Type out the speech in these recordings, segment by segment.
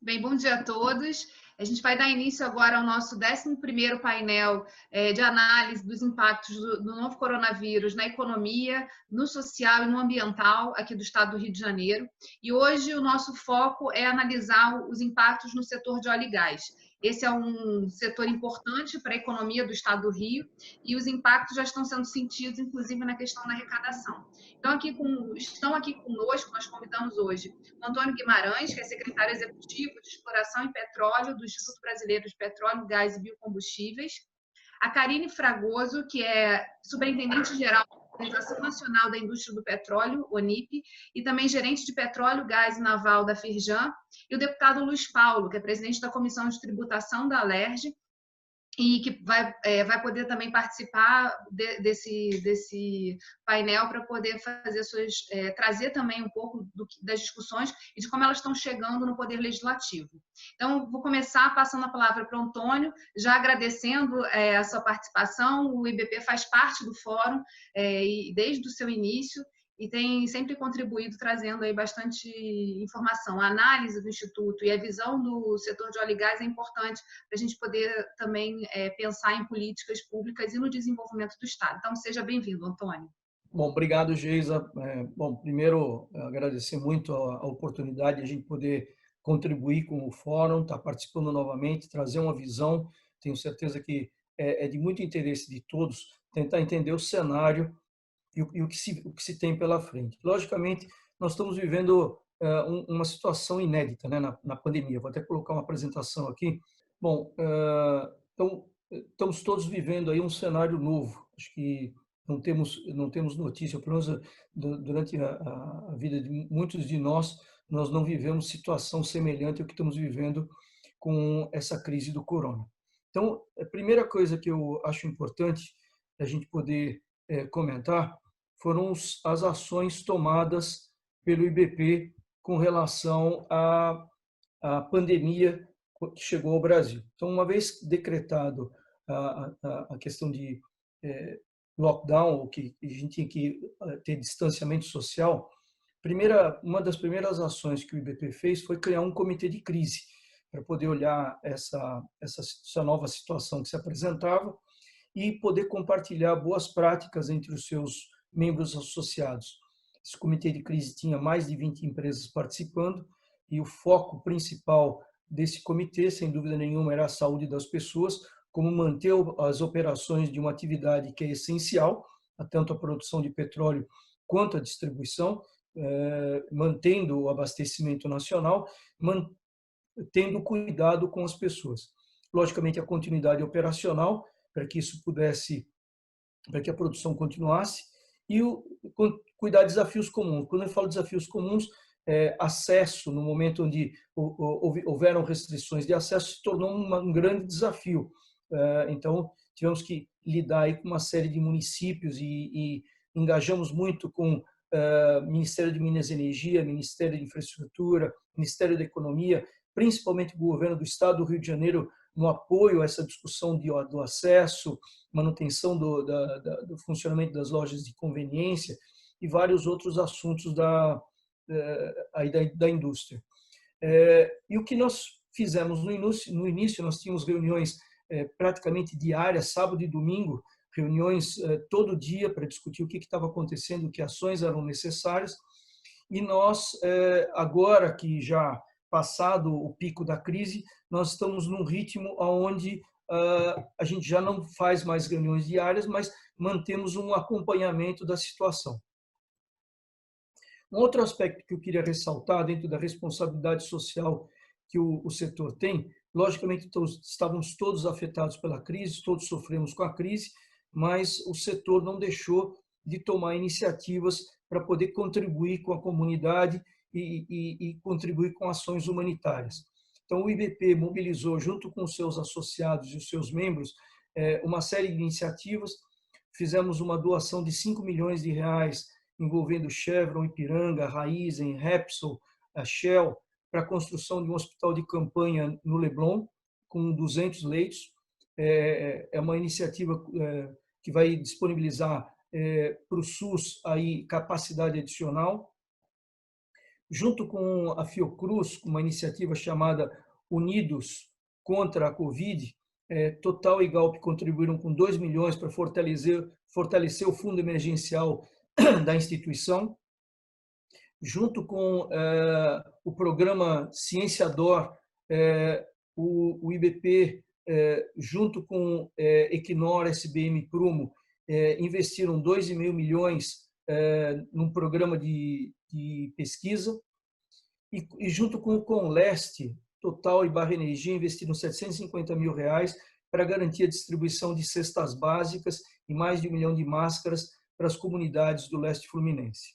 Bem, bom dia a todos. A gente vai dar início agora ao nosso 11º painel de análise dos impactos do novo coronavírus na economia, no social e no ambiental aqui do estado do Rio de Janeiro. E hoje o nosso foco é analisar os impactos no setor de óleo e gás. Esse é um setor importante para a economia do estado do Rio e os impactos já estão sendo sentidos, inclusive, na questão da arrecadação. Então, estão aqui conosco, nós convidamos hoje o Antônio Guimarães, que é secretário executivo de Exploração e Petróleo do Instituto Brasileiro de Petróleo, Gás e Biocombustíveis, a Karine Fragoso, que é superintendente-geral da Organização Nacional da Indústria do Petróleo, ONIP, e também gerente de Petróleo, Gás e Naval da Firjan, e o deputado Luiz Paulo, que é presidente da Comissão de Tributação da Alerj, e que vai poder também participar desse painel para poder trazer também um pouco das discussões e de como elas estão chegando no Poder Legislativo. Então, vou começar passando a palavra para o Antônio, já agradecendo a sua participação. O IBP faz parte do fórum desde o seu início, e tem sempre contribuído trazendo aí bastante informação. A análise do Instituto e a visão do setor de óleo e gás é importante para a gente poder também pensar em políticas públicas e no desenvolvimento do Estado. Então, seja bem-vindo, Antônio. Bom, obrigado, Geisa. Bom, primeiro, agradecer muito a oportunidade de a gente poder contribuir com o fórum, estar participando novamente, trazer uma visão. Tenho certeza que é de muito interesse de todos tentar entender o cenário e o que se tem pela frente. Logicamente, nós estamos vivendo uma situação inédita, né, na pandemia. Vou até colocar uma apresentação aqui. Bom, então, estamos todos vivendo aí um cenário novo. Acho que não temos notícia, pelo menos durante a vida de muitos de nós não vivemos situação semelhante ao que estamos vivendo com essa crise do corona. Então, a primeira coisa que eu acho importante a gente poder comentar foram as ações tomadas pelo IBP com relação à pandemia que chegou ao Brasil. Então, uma vez decretado a questão de lockdown, que a gente tinha que ter distanciamento social, uma das primeiras ações que o IBP fez foi criar um comitê de crise para poder olhar essa nova situação que se apresentava e poder compartilhar boas práticas entre os seus membros associados. Esse comitê de crise tinha mais de 20 empresas participando e o foco principal desse comitê, sem dúvida nenhuma, era a saúde das pessoas, como manter as operações de uma atividade que é essencial, tanto a produção de petróleo quanto a distribuição, mantendo o abastecimento nacional, tendo cuidado com as pessoas. Logicamente, a continuidade operacional, para que a produção continuasse, e cuidar de desafios comuns. Quando eu falo de desafios comuns, acesso, no momento onde houveram restrições de acesso, se tornou um grande desafio. Então, tivemos que lidar aí com uma série de municípios e engajamos muito com Ministério de Minas e Energia, Ministério de Infraestrutura, Ministério da Economia, principalmente o governo do Estado do Rio de Janeiro, no apoio a essa discussão do acesso, manutenção do funcionamento das lojas de conveniência e vários outros assuntos da indústria. E o que nós fizemos no início nós tínhamos reuniões praticamente diárias, sábado e domingo, reuniões todo dia para discutir o que estava acontecendo, que ações eram necessárias. E nós, agora que já passado o pico da crise, nós estamos num ritmo onde a gente já não faz mais reuniões diárias, mas mantemos um acompanhamento da situação. Um outro aspecto que eu queria ressaltar dentro da responsabilidade social que o setor tem, logicamente estávamos todos afetados pela crise, todos sofremos com a crise, mas o setor não deixou de tomar iniciativas para poder contribuir com a comunidade e contribuir com ações humanitárias. Então, o IBP mobilizou, junto com os seus associados e os seus membros, uma série de iniciativas. Fizemos uma doação de 5 milhões de reais envolvendo Chevron, Ipiranga, Raízen, Repsol, a Shell, para a construção de um hospital de campanha no Leblon, com 200 leitos. É uma iniciativa que vai disponibilizar para o SUS aí capacidade adicional. junto com a Fiocruz, com uma iniciativa chamada Unidos contra a Covid, Total e Galp contribuíram com 2 milhões para fortalecer o fundo emergencial da instituição, junto com o programa Ciência D'Or, o IBP, junto com Equinor, SBM, Prumo, investiram 2,5 milhões num programa de pesquisa, e junto com o Conleste, Total e Barra Energia investiram 750 mil reais para garantir a distribuição de cestas básicas e mais de 1 milhão de máscaras para as comunidades do leste fluminense.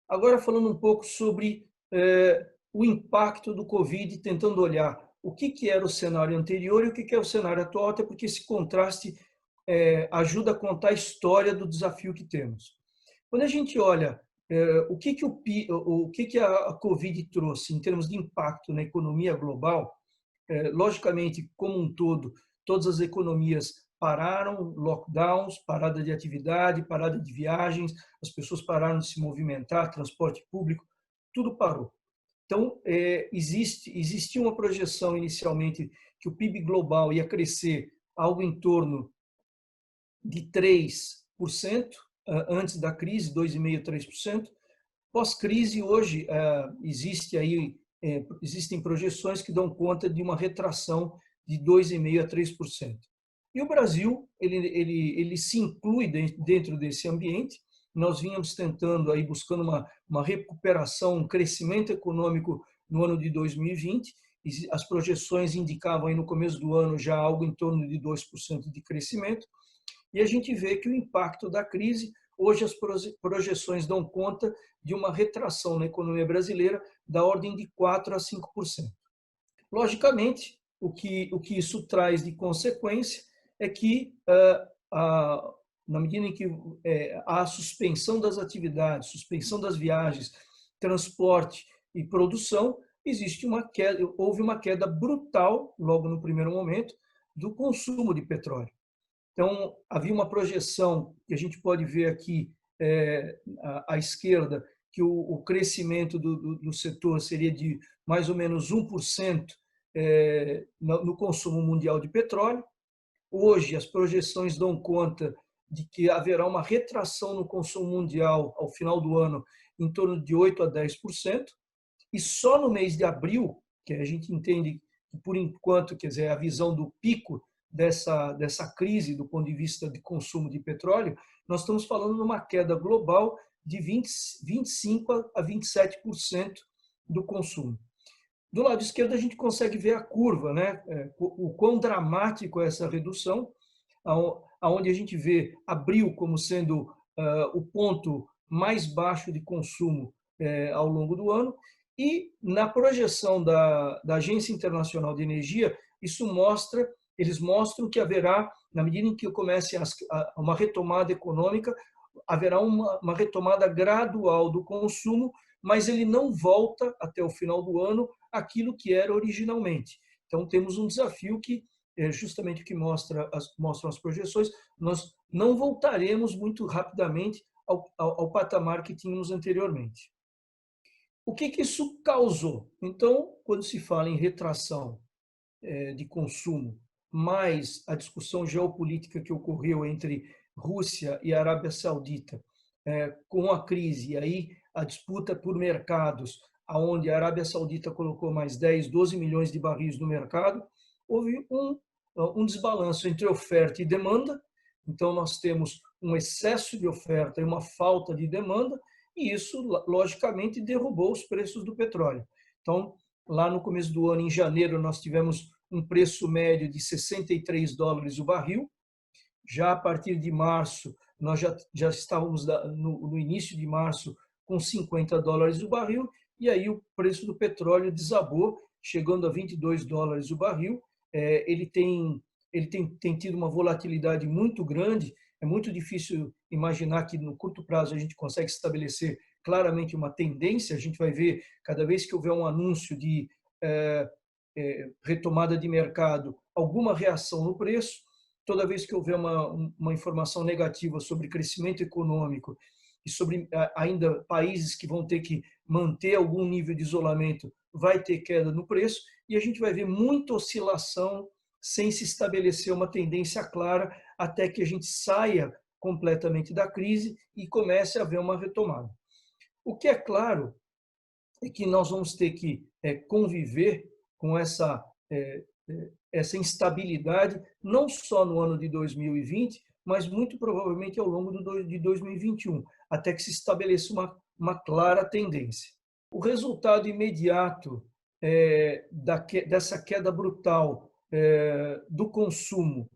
Agora, falando um pouco sobre o impacto do Covid, tentando olhar o que era o cenário anterior e o que é o cenário atual, até porque esse contraste ajuda a contar a história do desafio que temos. Quando a gente olha o que a Covid trouxe em termos de impacto na economia global, logicamente, como um todo, todas as economias pararam, lockdowns, parada de atividade, parada de viagens, as pessoas pararam de se movimentar, transporte público, tudo parou. Então, existia uma projeção inicialmente que o PIB global ia crescer algo em torno de 3%, antes da crise, 2,5%, 3%. Pós-crise, hoje, existem projeções que dão conta de uma retração de 2,5% a 3%. E o Brasil, ele se inclui dentro desse ambiente. Nós vínhamos tentando, buscando uma recuperação, um crescimento econômico no ano de 2020, e as projeções indicavam no começo do ano já algo em torno de 2% de crescimento. E a gente vê que o impacto da crise, hoje as projeções dão conta de uma retração na economia brasileira da ordem de 4% a 5%. Logicamente, o que isso traz de consequência é que, na medida em que há suspensão das atividades, suspensão das viagens, transporte e produção, houve uma queda brutal, logo no primeiro momento, do consumo de petróleo. Então, havia uma projeção que a gente pode ver aqui à esquerda, que o crescimento do setor seria de mais ou menos 1% no consumo mundial de petróleo. Hoje, as projeções dão conta de que haverá uma retração no consumo mundial ao final do ano em torno de 8% a 10%, e só no mês de abril, que a gente entende que, por enquanto, quer dizer, a visão do pico dessa crise do ponto de vista de consumo de petróleo, nós estamos falando de uma queda global de 25% a 27% do consumo. Do lado esquerdo, a gente consegue ver a curva, né? O quão dramático é essa redução, onde a gente vê abril como sendo o ponto mais baixo de consumo ao longo do ano, e na projeção da Agência Internacional de Energia, eles mostram que haverá, na medida em que comece uma retomada econômica, haverá uma retomada gradual do consumo, mas ele não volta até o final do ano aquilo que era originalmente. Então, temos um desafio que é justamente o que mostram as projeções. Nós não voltaremos muito rapidamente ao patamar que tínhamos anteriormente. O que isso causou? Então, quando se fala em retração de consumo, mais a discussão geopolítica que ocorreu entre Rússia e Arábia Saudita, com a crise, e aí a disputa por mercados, onde a Arábia Saudita colocou mais 10, 12 milhões de barris no mercado, houve um desbalanço entre oferta e demanda. Então, nós temos um excesso de oferta e uma falta de demanda, e isso, logicamente, derrubou os preços do petróleo. Então, lá no começo do ano, em janeiro, nós tivemos um preço médio de $63 o barril. Já a partir de março, nós já estávamos no início de março com $50 o barril, e aí o preço do petróleo desabou, chegando a $22 o barril. Ele tem tido uma volatilidade muito grande. É muito difícil imaginar que no curto prazo a gente consegue estabelecer claramente uma tendência. A gente vai ver, cada vez que houver um anúncio de retomada de mercado, alguma reação no preço. Toda vez que houver uma informação negativa sobre crescimento econômico e sobre ainda países que vão ter que manter algum nível de isolamento, vai ter queda no preço, e a gente vai ver muita oscilação sem se estabelecer uma tendência clara até que a gente saia completamente da crise e comece a haver uma retomada. O que é claro é que nós vamos ter que conviver com essa instabilidade, não só no ano de 2020, mas muito provavelmente ao longo de 2021, até que se estabeleça uma clara tendência. O resultado imediato dessa queda brutal do consumo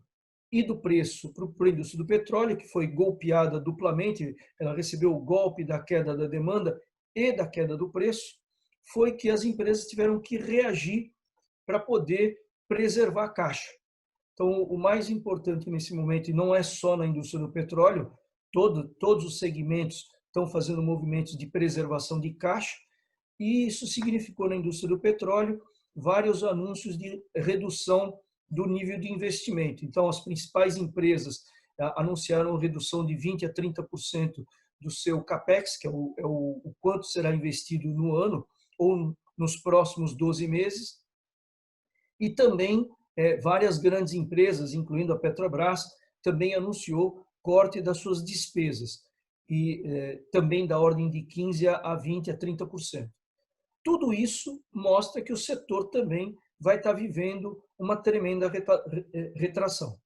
e do preço para a indústria do petróleo, que foi golpeada duplamente, ela recebeu o golpe da queda da demanda e da queda do preço, foi que as empresas tiveram que reagir para poder preservar a caixa. Então, o mais importante nesse momento, e não é só na indústria do petróleo, todos os segmentos estão fazendo movimentos de preservação de caixa, e isso significou na indústria do petróleo vários anúncios de redução do nível de investimento. Então, as principais empresas anunciaram redução de 20% a 30% do seu CAPEX, que é o quanto será investido no ano ou nos próximos 12 meses. E também várias grandes empresas, incluindo a Petrobras, também anunciou corte das suas despesas, e também da ordem de 15% a 20% a 30%. Tudo isso mostra que o setor também vai estar vivendo uma tremenda retração.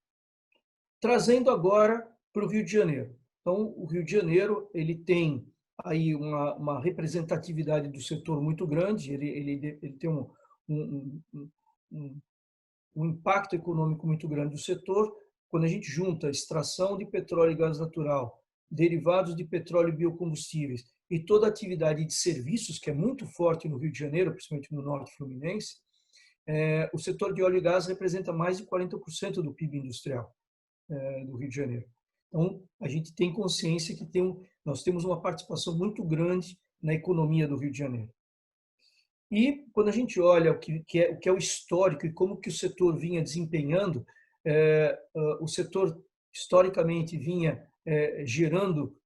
Trazendo agora para o Rio de Janeiro. Então, o Rio de Janeiro ele tem aí uma representatividade do setor muito grande, ele tem um impacto econômico muito grande do setor. Quando a gente junta extração de petróleo e gás natural, derivados de petróleo e biocombustíveis e toda a atividade de serviços, que é muito forte no Rio de Janeiro, principalmente no norte fluminense, o setor de óleo e gás representa mais de 40% do PIB industrial do Rio de Janeiro. Então, a gente tem consciência que nós temos uma participação muito grande na economia do Rio de Janeiro. E quando a gente olha o que é o histórico e como que o setor vinha desempenhando, o setor historicamente vinha gerando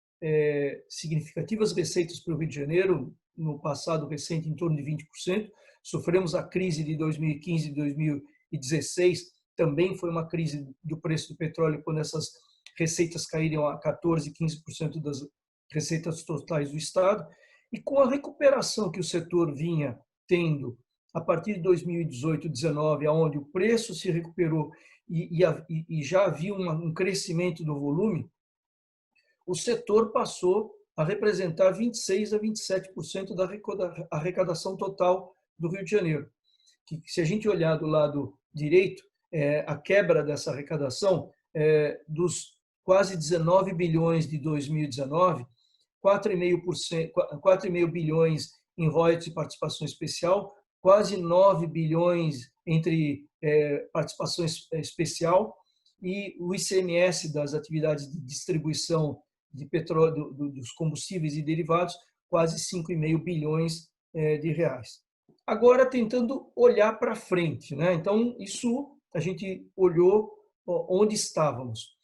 significativas receitas para o Rio de Janeiro, no passado recente em torno de 20%. Sofremos a crise de 2015 e 2016, também foi uma crise do preço do petróleo, quando essas receitas caíram a 14%, 15% das receitas totais do Estado. E com a recuperação que o setor vinha tendo a partir de 2018, 2019, onde o preço se recuperou e já havia um crescimento do volume, o setor passou a representar 26% a 27% da arrecadação total do Rio de Janeiro. Que, se a gente olhar do lado direito, a quebra dessa arrecadação, dos quase 19 bilhões de 2019, 4,5 bilhões em royalties e participação especial, quase 9 bilhões entre participação especial, e o ICMS das atividades de distribuição de petróleo, dos combustíveis e derivados, quase 5,5 bilhões de reais. Agora, tentando olhar para frente, né? Então, isso a gente olhou onde estávamos.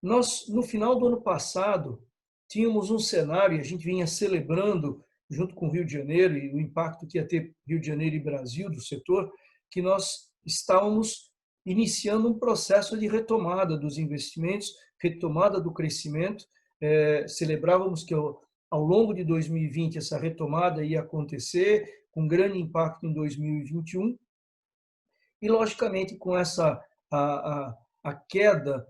Nós, no final do ano passado, tínhamos um cenário, e a gente vinha celebrando, junto com o Rio de Janeiro, e o impacto que ia ter Rio de Janeiro e Brasil do setor, que nós estávamos iniciando um processo de retomada dos investimentos, retomada do crescimento. Celebrávamos que ao longo de 2020 essa retomada ia acontecer, com grande impacto em 2021. E, logicamente, com a queda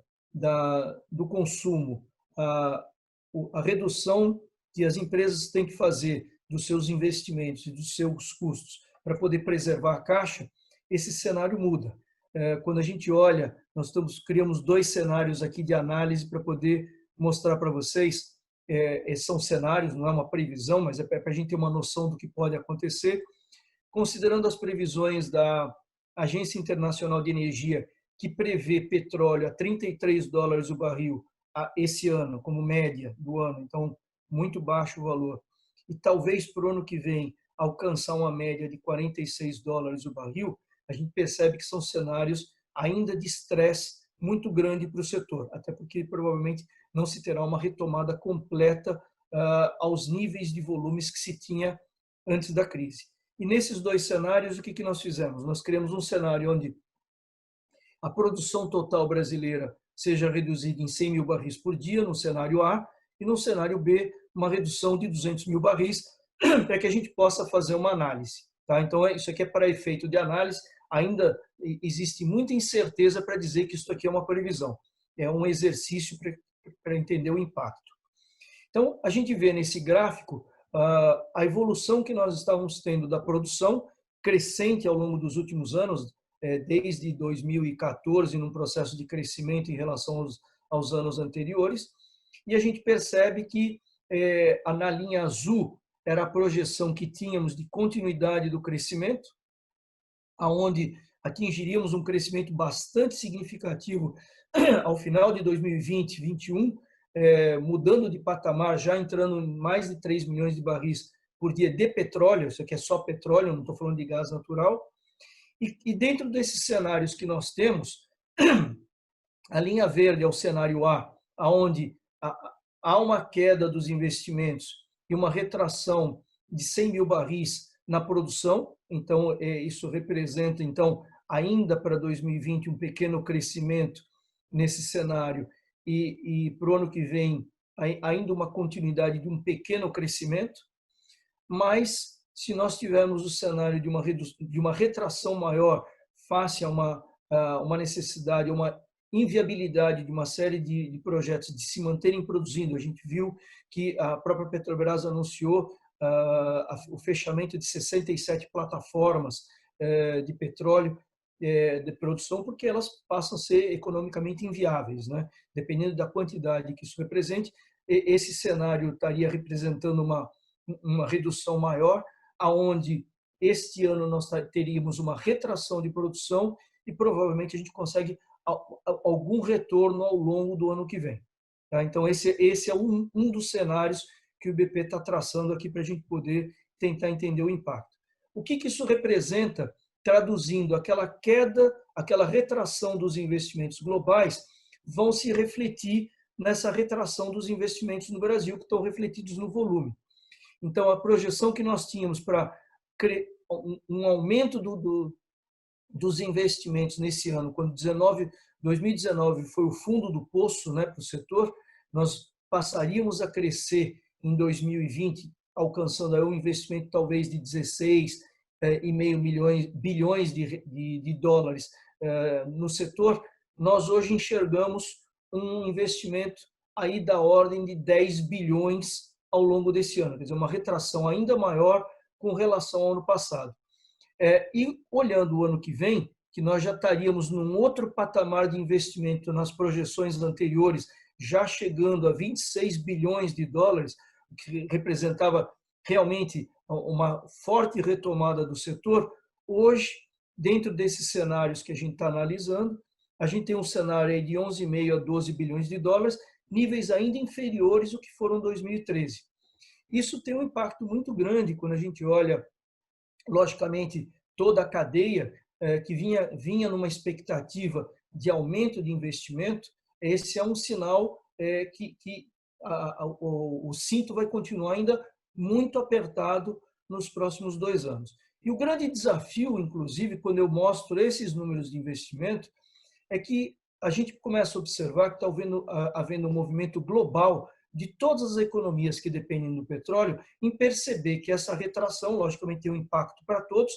do consumo, a redução que as empresas têm que fazer dos seus investimentos e dos seus custos para poder preservar a caixa, esse cenário muda. Quando a gente olha, nós criamos 2 cenários aqui de análise para poder mostrar para vocês. Esses são cenários, não é uma previsão, mas é para a gente ter uma noção do que pode acontecer. Considerando as previsões da Agência Internacional de Energia, que prevê petróleo a $33 o barril esse ano, como média do ano, então muito baixo o valor, e talvez para o ano que vem alcançar uma média de $46 o barril, a gente percebe que são cenários ainda de estresse muito grande para o setor, até porque provavelmente não se terá uma retomada completa aos níveis de volumes que se tinha antes da crise. E nesses dois cenários, o que nós fizemos? Nós criamos um cenário onde a produção total brasileira seja reduzida em 100 mil barris por dia, no cenário A, e no cenário B, uma redução de 200 mil barris, para que a gente possa fazer uma análise. Tá? Então, isso aqui é para efeito de análise, ainda existe muita incerteza para dizer que isso aqui é uma previsão. É um exercício para entender o impacto. Então, a gente vê nesse gráfico a evolução que nós estávamos tendo da produção crescente ao longo dos últimos anos, desde 2014, num processo de crescimento em relação aos anos anteriores, e a gente percebe que na linha azul era a projeção que tínhamos de continuidade do crescimento, aonde atingiríamos um crescimento bastante significativo ao final de 2020, 2021, mudando de patamar, já entrando em mais de 3 milhões de barris por dia de petróleo, isso aqui é só petróleo, não estou falando de gás natural. E dentro desses cenários que nós temos, a linha verde é o cenário A, onde há uma queda dos investimentos e uma retração de 100 mil barris na produção. Então, isso representa, então, ainda para 2020, um pequeno crescimento nesse cenário e para o ano que vem, ainda uma continuidade de um pequeno crescimento. Mas, se nós tivermos o cenário de uma retração maior face a uma necessidade, uma inviabilidade de uma série de projetos de se manterem produzindo. A gente viu que a própria Petrobras anunciou o fechamento de 67 plataformas de petróleo de produção, porque elas passam a ser economicamente inviáveis, né? Dependendo da quantidade que isso represente, esse cenário estaria representando uma redução maior, aonde este ano nós teríamos uma retração de produção e provavelmente a gente consegue algum retorno ao longo do ano que vem. Tá? Então, esse é um dos cenários que o BP está traçando aqui para a gente poder tentar entender o impacto. O que isso representa, traduzindo aquela queda, aquela retração dos investimentos globais, vão se refletir nessa retração dos investimentos no Brasil, que estão refletidos no volume. Então, a projeção que nós tínhamos para um aumento dos investimentos nesse ano, quando 2019 foi o fundo do poço, né, para o setor, nós passaríamos a crescer em 2020, alcançando aí um investimento talvez de 16,5 bilhões de dólares no setor. Nós hoje enxergamos um investimento aí da ordem de 10 bilhões ao longo desse ano, quer dizer, uma retração ainda maior com relação ao ano passado. E olhando o ano que vem, que nós já estaríamos num outro patamar de investimento nas projeções anteriores, já chegando a 26 bilhões de dólares, o que representava realmente uma forte retomada do setor. Hoje, dentro desses cenários que a gente está analisando, a gente tem um cenário aí de 11,5 a 12 bilhões de dólares, níveis ainda inferiores ao que foram em 2013. Isso tem um impacto muito grande quando a gente olha, logicamente, toda a cadeia que vinha numa expectativa de aumento de investimento. Esse é um sinal que o cinto vai continuar ainda muito apertado nos próximos 2 anos. E o grande desafio, inclusive, quando eu mostro esses números de investimento, é que a gente começa a observar que está havendo um movimento global de todas as economias que dependem do petróleo em perceber que essa retração, logicamente, tem um impacto para todos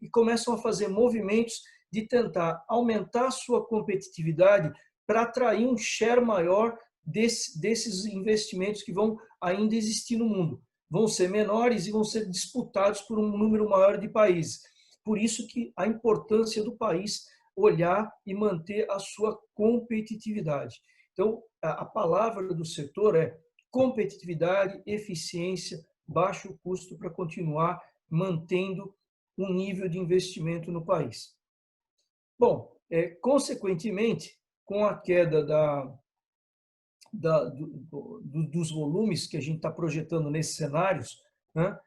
e começam a fazer movimentos de tentar aumentar a sua competitividade para atrair um share maior desses investimentos que vão ainda existir no mundo. Vão ser menores e vão ser disputados por um número maior de países. Por isso que a importância do país olhar e manter a sua competitividade. Então, a palavra do setor é competitividade, eficiência, baixo custo para continuar mantendo um nível de investimento no país. Bom, consequentemente, com a queda dos volumes que a gente está projetando nesses cenários, né,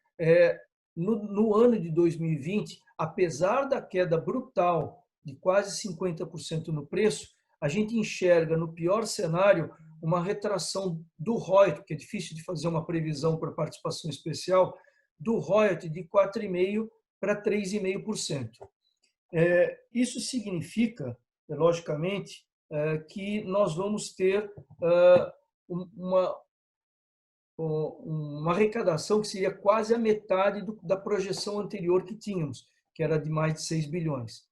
no ano de 2020, apesar da queda brutal de quase 50% no preço, a gente enxerga, no pior cenário, uma retração do royalty, que é difícil de fazer uma previsão para participação especial, do royalty de 4,5% para 3,5%. Isso significa, logicamente, que nós vamos ter uma arrecadação que seria quase a metade da projeção anterior que tínhamos, que era de mais de 6 bilhões.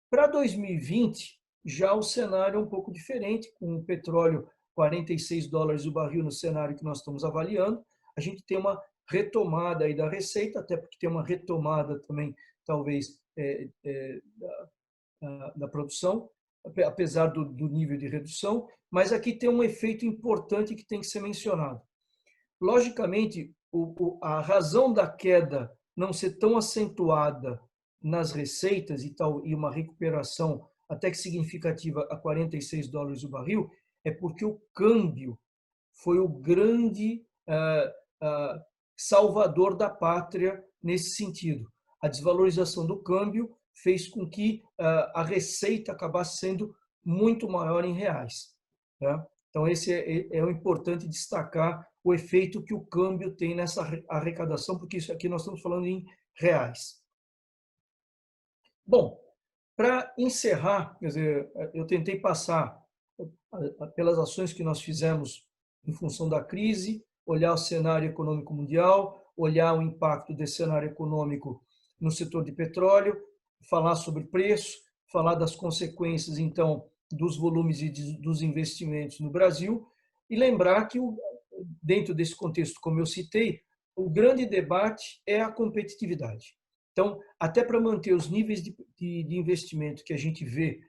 Para 2020, já o cenário é um pouco diferente, com o petróleo $46 o barril no cenário que nós estamos avaliando. A gente tem uma retomada aí da receita, até porque tem uma retomada também, talvez, da produção, apesar do nível de redução, mas aqui tem um efeito importante que tem que ser mencionado. Logicamente, a razão da queda não ser tão acentuada nas receitas e uma recuperação até que significativa a $46 o barril é porque o câmbio foi o grande salvador da pátria nesse sentido. A desvalorização do câmbio fez com que a receita acabasse sendo muito maior em reais. Tá? Então, esse é o importante destacar o efeito que o câmbio tem nessa arrecadação, porque isso aqui nós estamos falando em reais. Bom, para encerrar, quer dizer, eu tentei passar pelas ações que nós fizemos em função da crise, olhar o cenário econômico mundial, olhar o impacto desse cenário econômico no setor de petróleo, falar sobre preço, falar das consequências, então, dos volumes e dos investimentos no Brasil, e lembrar que, dentro desse contexto, como eu citei, o grande debate é a competitividade. Então, até para manter os níveis de investimento que a gente vê,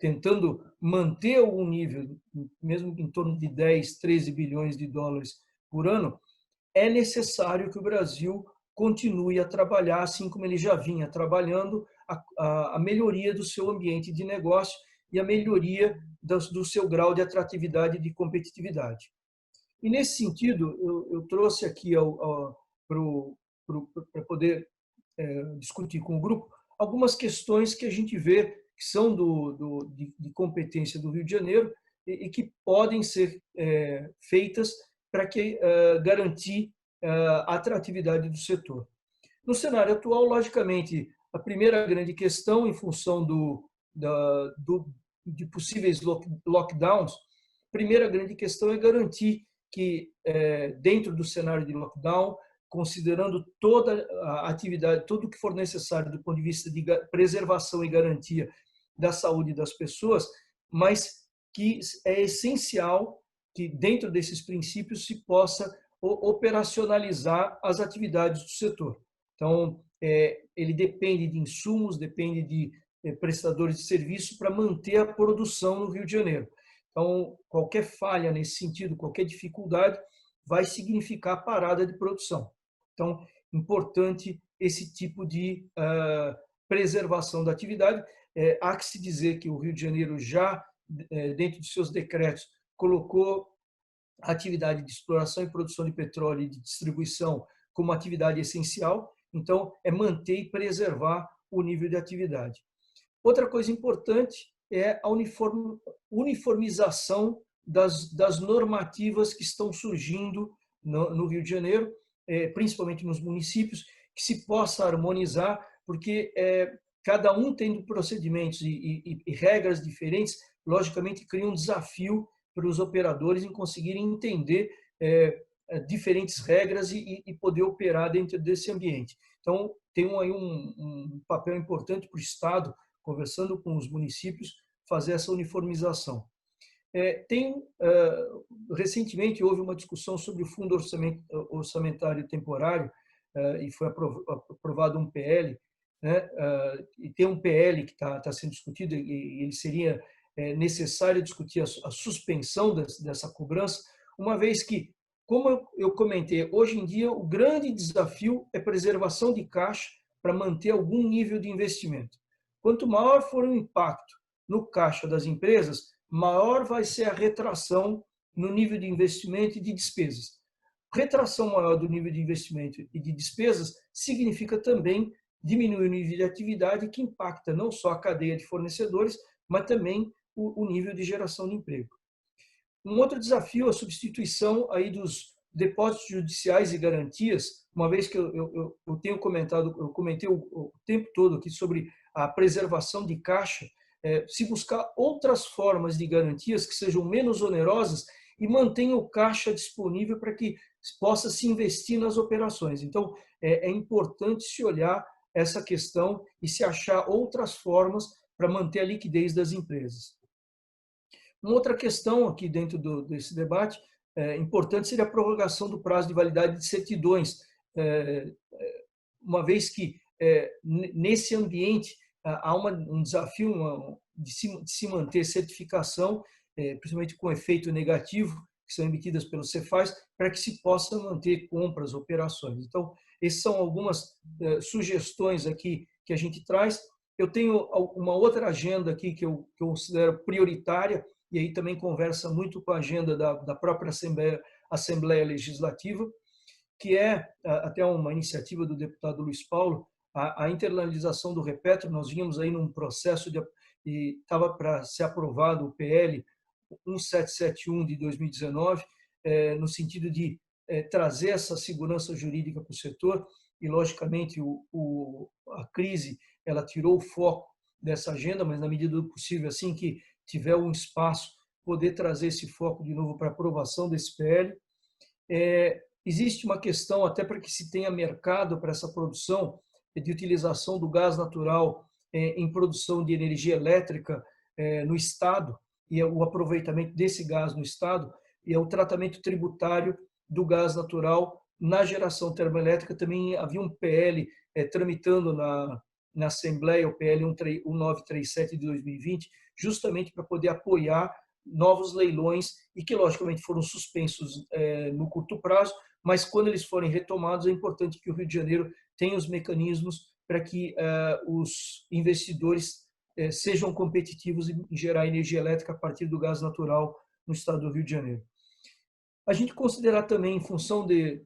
tentando manter algum nível, mesmo em torno de 10, 13 bilhões de dólares por ano, é necessário que o Brasil continue a trabalhar, assim como ele já vinha trabalhando, a melhoria do seu ambiente de negócio e a melhoria do seu grau de atratividade e de competitividade. E, nesse sentido, eu trouxe aqui para poder discutir com o grupo algumas questões que a gente vê que são de competência do Rio de Janeiro e que podem ser feitas para garantir a atratividade do setor. No cenário atual, logicamente, a primeira grande questão, em função de possíveis lockdowns, a primeira grande questão é garantir que, dentro do cenário de lockdown, considerando toda a atividade, tudo o que for necessário do ponto de vista de preservação e garantia da saúde das pessoas, mas que é essencial que, dentro desses princípios, se possa operacionalizar as atividades do setor. Então, ele depende de insumos, depende de prestadores de serviço para manter a produção no Rio de Janeiro. Então, qualquer falha nesse sentido, qualquer dificuldade, vai significar parada de produção. Então, importante esse tipo de preservação da atividade. Há que se dizer que o Rio de Janeiro já, dentro de seus decretos, colocou a atividade de exploração e produção de petróleo e de distribuição como atividade essencial. Então, é manter e preservar o nível de atividade. Outra coisa importante é a uniformização das normativas que estão surgindo no Rio de Janeiro, principalmente nos municípios, que se possa harmonizar, porque cada um tendo procedimentos e regras diferentes, logicamente cria um desafio para os operadores em conseguirem entender diferentes regras e poder operar dentro desse ambiente. Então, tem aí um papel importante para o Estado, conversando com os municípios, fazer essa uniformização. Recentemente houve uma discussão sobre o Fundo Orçamentário Temporário e foi aprovado um PL, né? E tem um PL que está sendo discutido e ele seria necessário discutir a suspensão dessa cobrança, uma vez que, como eu comentei, hoje em dia o grande desafio é preservação de caixa para manter algum nível de investimento. Quanto maior for o impacto no caixa das empresas, maior vai ser a retração no nível de investimento e de despesas. Retração maior do nível de investimento e de despesas significa também diminuir o nível de atividade, que impacta não só a cadeia de fornecedores, mas também o nível de geração de emprego. Um outro desafio é a substituição aí dos depósitos judiciais e garantias, uma vez que eu tenho comentado, eu comentei o tempo todo aqui sobre a preservação de caixa, se buscar outras formas de garantias que sejam menos onerosas e mantenham o caixa disponível para que possa se investir nas operações. Então, é importante se olhar essa questão e se achar outras formas para manter a liquidez das empresas. Uma outra questão aqui dentro desse debate importante seria a prorrogação do prazo de validade de certidões, uma vez que nesse ambiente há um desafio de se manter certificação, principalmente com efeito negativo, que são emitidas pelos Cefaz, para que se possa manter compras, operações. Então, essas são algumas sugestões aqui que a gente traz. Eu tenho uma outra agenda aqui que eu considero prioritária, e aí também conversa muito com a agenda da própria Assembleia Legislativa, que é até uma iniciativa do deputado Luiz Paulo, a internalização do Repetro. Nós vínhamos aí num processo e estava para ser aprovado o PL 1771 de 2019, no sentido de trazer essa segurança jurídica para o setor, e logicamente a crise ela tirou o foco dessa agenda, mas na medida do possível, assim que tiver um espaço, poder trazer esse foco de novo para a aprovação desse PL. Existe uma questão, até para que se tenha mercado para essa produção, de utilização do gás natural em produção de energia elétrica no Estado, e o aproveitamento desse gás no Estado, e o tratamento tributário do gás natural na geração termoelétrica. Também havia um PL tramitando na Assembleia, o PL 1937 de 2020, justamente para poder apoiar novos leilões, e que logicamente foram suspensos no curto prazo, mas quando eles forem retomados é importante que o Rio de Janeiro tenha os mecanismos para que os investidores sejam competitivos em gerar energia elétrica a partir do gás natural no estado do Rio de Janeiro. A gente considerar também, em função de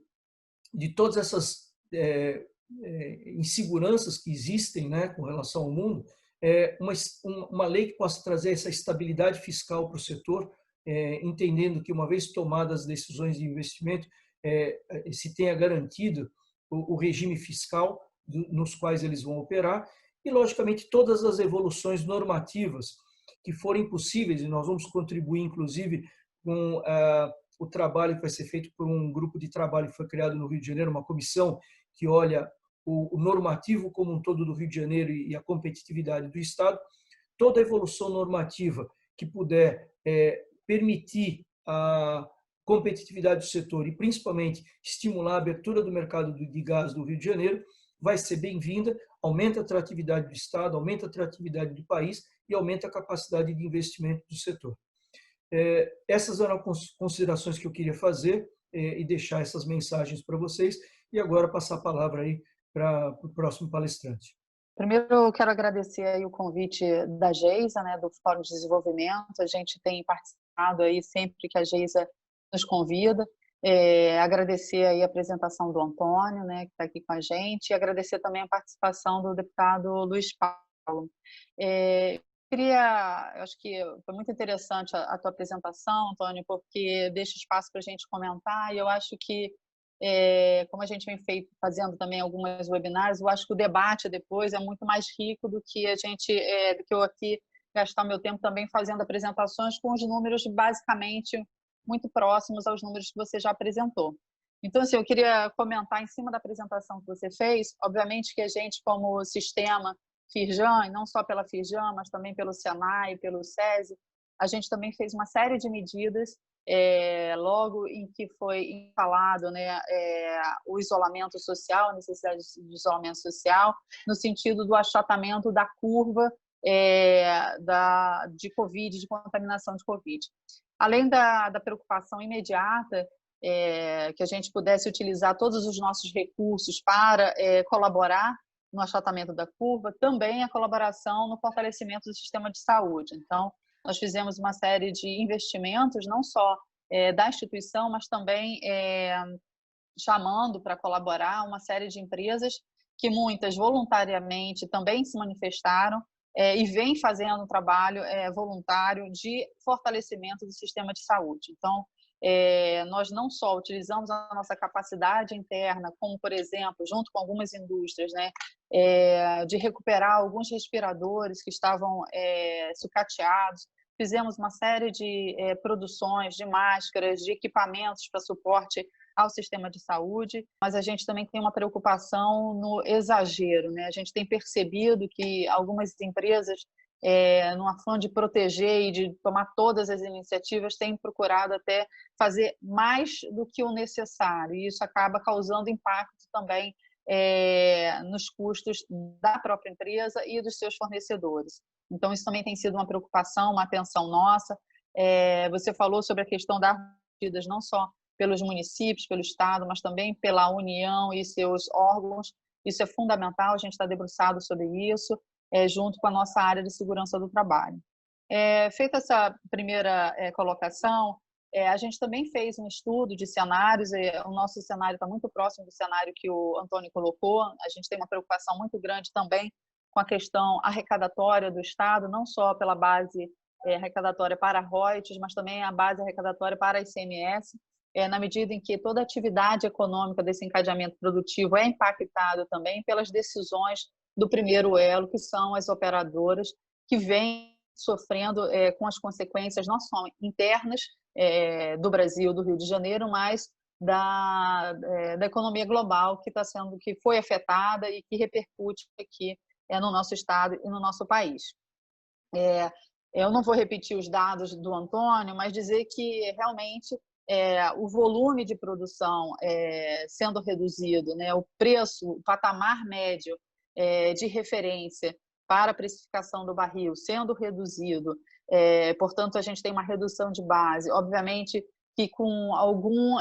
todas essas inseguranças que existem, né, com relação ao mundo, uma lei que possa trazer essa estabilidade fiscal para o setor, entendendo que, uma vez tomadas as decisões de investimento, se tenha garantido o regime fiscal nos quais eles vão operar, e, logicamente, todas as evoluções normativas que forem possíveis, e nós vamos contribuir, inclusive, com o trabalho que vai ser feito por um grupo de trabalho que foi criado no Rio de Janeiro, uma comissão que olha o normativo como um todo do Rio de Janeiro e a competitividade do Estado. Toda evolução normativa que puder permitir a competitividade do setor e, principalmente, estimular a abertura do mercado de gás do Rio de Janeiro vai ser bem-vinda, aumenta a atratividade do Estado, aumenta a atratividade do país e aumenta a capacidade de investimento do setor. Essas eram as considerações que eu queria fazer e deixar essas mensagens para vocês, e agora passar a palavra aí para o próximo palestrante. Primeiro, eu quero agradecer aí o convite da Geisa, né, do Fórum de Desenvolvimento. A gente tem participado aí sempre que a Geisa nos convida. Agradecer aí a apresentação do Antônio, né, que está aqui com a gente, e agradecer também a participação do deputado Luiz Paulo. Eu acho que foi muito interessante a tua apresentação, Antônio, porque deixa espaço para a gente comentar, e eu acho que, como a gente vem fazendo também algumas webinars, eu acho que o debate depois é muito mais rico do que do que eu aqui gastar meu tempo também fazendo apresentações com os números basicamente muito próximos aos números que você já apresentou. Então, assim, eu queria comentar em cima da apresentação que você fez. Obviamente que a gente, como sistema Firjan, e não só pela Firjan, mas também pelo Senai, pelo SESI, a gente também fez uma série de medidas logo em que foi instalado, né, o isolamento social, a necessidade de isolamento social, no sentido do achatamento da curva de Covid, de contaminação de Covid. Além da preocupação imediata que a gente pudesse utilizar todos os nossos recursos para colaborar no achatamento da curva, também a colaboração no fortalecimento do sistema de saúde. Então, nós fizemos uma série de investimentos, não só da instituição, mas também chamando para colaborar uma série de empresas que muitas voluntariamente também se manifestaram e vem fazendo um trabalho voluntário de fortalecimento do sistema de saúde. Então, nós não só utilizamos a nossa capacidade interna, como, por exemplo, junto com algumas indústrias, né, de recuperar alguns respiradores que estavam sucateados, fizemos uma série de produções de máscaras, de equipamentos para suporte ao sistema de saúde, mas a gente também tem uma preocupação no exagero, né? A gente tem percebido que algumas empresas, no afã de proteger e de tomar todas as iniciativas, têm procurado até fazer mais do que o necessário, e isso acaba causando impacto também nos custos da própria empresa e dos seus fornecedores. Então, isso também tem sido uma preocupação, uma atenção nossa. Você falou sobre a questão das medidas, não só pelos municípios, pelo Estado, mas também pela União e seus órgãos. Isso é fundamental, a gente está debruçado sobre isso, junto com a nossa área de segurança do trabalho. Feita essa primeira colocação, a gente também fez um estudo de cenários, o nosso cenário está muito próximo do cenário que o Antônio colocou. A gente tem uma preocupação muito grande também com a questão arrecadatória do Estado, não só pela base arrecadatória para royalties, mas também a base arrecadatória para a ICMS, na medida em que toda a atividade econômica desse encadeamento produtivo é impactada também pelas decisões do primeiro elo, que são as operadoras, que vêm sofrendo com as consequências não só internas do Brasil, do Rio de Janeiro, mas da economia global que foi afetada e que repercute aqui no nosso estado e no nosso país. Eu não vou repetir os dados do Antônio, mas dizer que realmente o volume de produção sendo reduzido, né, o preço, o patamar médio de referência para a precificação do barril sendo reduzido, portanto, a gente tem uma redução de base, obviamente que com algum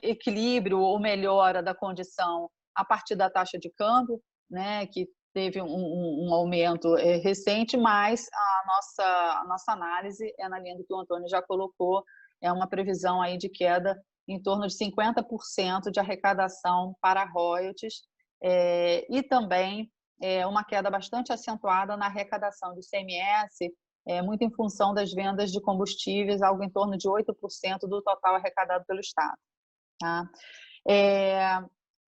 equilíbrio ou melhora da condição a partir da taxa de câmbio, né, que teve um aumento recente, mas a nossa análise na linha do que o Antônio já colocou, é uma previsão aí de queda em torno de 50% de arrecadação para royalties, e também uma queda bastante acentuada na arrecadação de ICMS, muito em função das vendas de combustíveis, algo em torno de 8% do total arrecadado pelo Estado. Tá?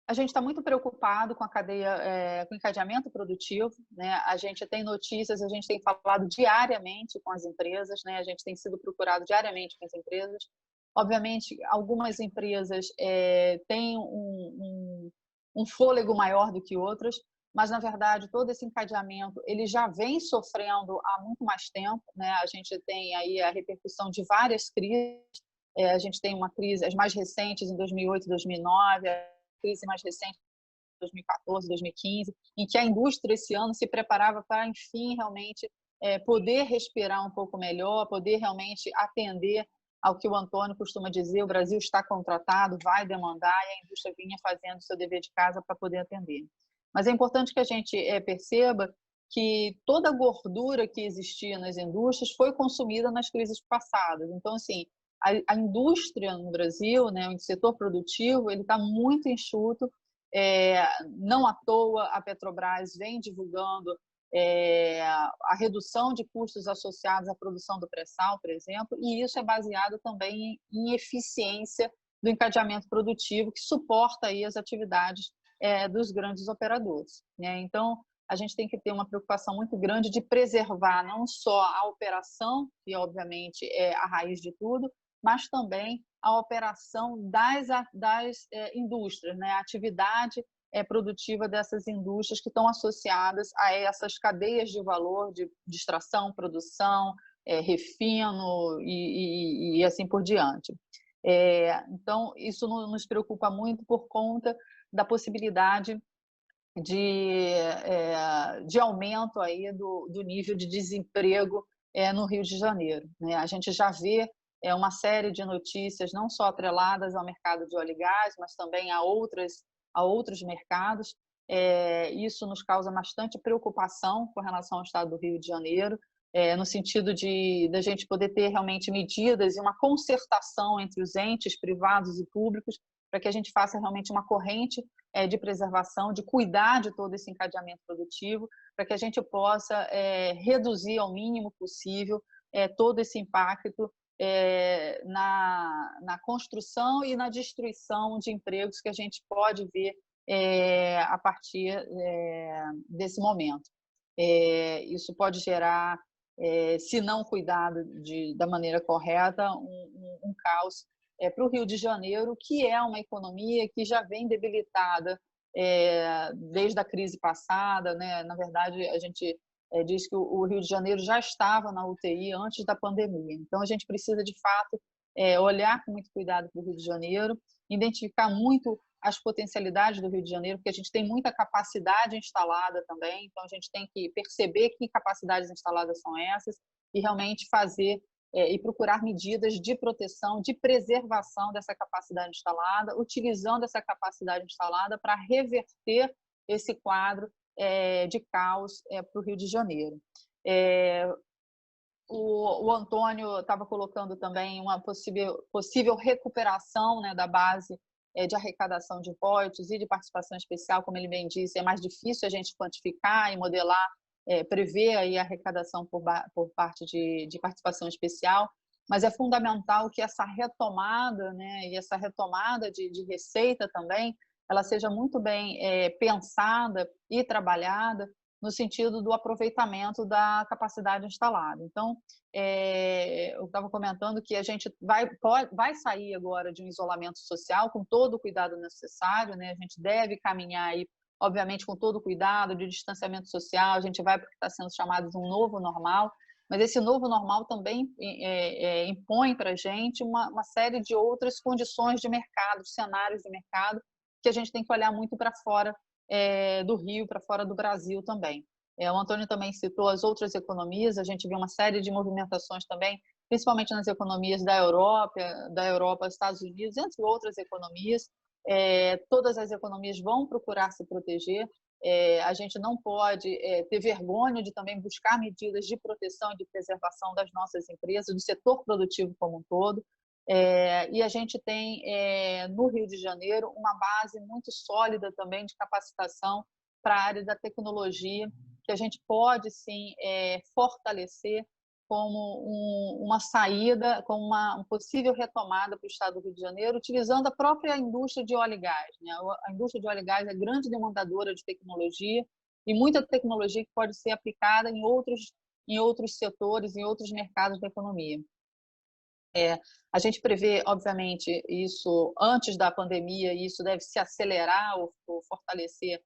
A gente está muito preocupado com a cadeia, com o encadeamento produtivo, né? A gente tem notícias, a gente tem falado diariamente com as empresas, né? A gente tem sido procurado diariamente com as empresas. Obviamente, algumas empresas têm um fôlego maior do que outras, mas, na verdade, todo esse encadeamento ele já vem sofrendo há muito mais tempo, né? A gente tem aí a repercussão de várias crises. A gente tem uma crise, as mais recentes, em 2008, 2009, crise mais recente, 2014, 2015, em que a indústria esse ano se preparava para, enfim, realmente poder respirar um pouco melhor, poder realmente atender ao que o Antônio costuma dizer, o Brasil está contratado, vai demandar, e a indústria vinha fazendo o seu dever de casa para poder atender. Mas é importante que a gente perceba que toda a gordura que existia nas indústrias foi consumida nas crises passadas. Então, assim, a indústria no Brasil, né, o setor produtivo, ele está muito enxuto. Não à toa a Petrobras vem divulgando a redução de custos associados à produção do pré-sal, por exemplo, e isso é baseado também em eficiência do encadeamento produtivo que suporta aí as atividades dos grandes operadores, né? Então, a gente tem que ter uma preocupação muito grande de preservar não só a operação, que obviamente é a raiz de tudo, mas também a operação das indústrias, né? A atividade produtiva dessas indústrias que estão associadas a essas cadeias de valor de extração, produção, refino e assim por diante. Então, isso nos preocupa muito por conta da possibilidade de aumento aí do nível de desemprego no Rio de Janeiro, né? A gente já vê uma série de notícias, não só atreladas ao mercado de óleo e gás, mas também a outros mercados. Isso nos causa bastante preocupação com relação ao estado do Rio de Janeiro, no sentido da gente poder ter realmente medidas e uma concertação entre os entes privados e públicos para que a gente faça realmente uma corrente de preservação, de cuidar de todo esse encadeamento produtivo, para que a gente possa reduzir ao mínimo possível todo esse impacto na construção e na destruição de empregos que a gente pode ver a partir desse momento. Isso pode gerar, se não cuidado da maneira correta, um caos para o Rio de Janeiro, que é uma economia que já vem debilitada desde a crise passada, né? Na verdade, a gente diz que o Rio de Janeiro já estava na UTI antes da pandemia. Então, a gente precisa, de fato, olhar com muito cuidado para o Rio de Janeiro, identificar muito as potencialidades do Rio de Janeiro, porque a gente tem muita capacidade instalada também, então a gente tem que perceber que capacidades instaladas são essas e realmente fazer e procurar medidas de proteção, de preservação dessa capacidade instalada, utilizando essa capacidade instalada para reverter esse quadro de caos para o Rio de Janeiro. O Antônio estava colocando também uma possível recuperação, né, da base de arrecadação de royalties e de participação especial, como ele bem disse, é mais difícil a gente quantificar e modelar, prever aí a arrecadação por parte de participação especial, mas é fundamental que essa retomada, né, e essa retomada de receita também, ela seja muito bem pensada e trabalhada no sentido do aproveitamento da capacidade instalada. Então, eu estava comentando que a gente vai sair agora de um isolamento social com todo o cuidado necessário, né? A gente deve caminhar aí, obviamente, com todo o cuidado de distanciamento social, a gente vai para o que está sendo chamado de um novo normal, mas esse novo normal também impõe para a gente uma série de outras condições de mercado, cenários de mercado, que a gente tem que olhar muito para fora do Rio, para fora do Brasil também. O Antônio também citou as outras economias, a gente viu uma série de movimentações também, principalmente nas economias da Europa, Estados Unidos, entre outras economias. Todas as economias vão procurar se proteger, a gente não pode ter vergonha de também buscar medidas de proteção e de preservação das nossas empresas, do setor produtivo como um todo. E a gente tem no Rio de Janeiro uma base muito sólida também de capacitação para a área da tecnologia, que a gente pode sim fortalecer como uma saída, como uma possível retomada para o estado do Rio de Janeiro, utilizando a própria indústria de óleo e gás, né? A indústria de óleo e gás é grande demandadora de tecnologia e muita tecnologia que pode ser aplicada em outros setores, em outros mercados da economia. A gente prevê, obviamente, isso antes da pandemia, e isso deve se acelerar ou fortalecer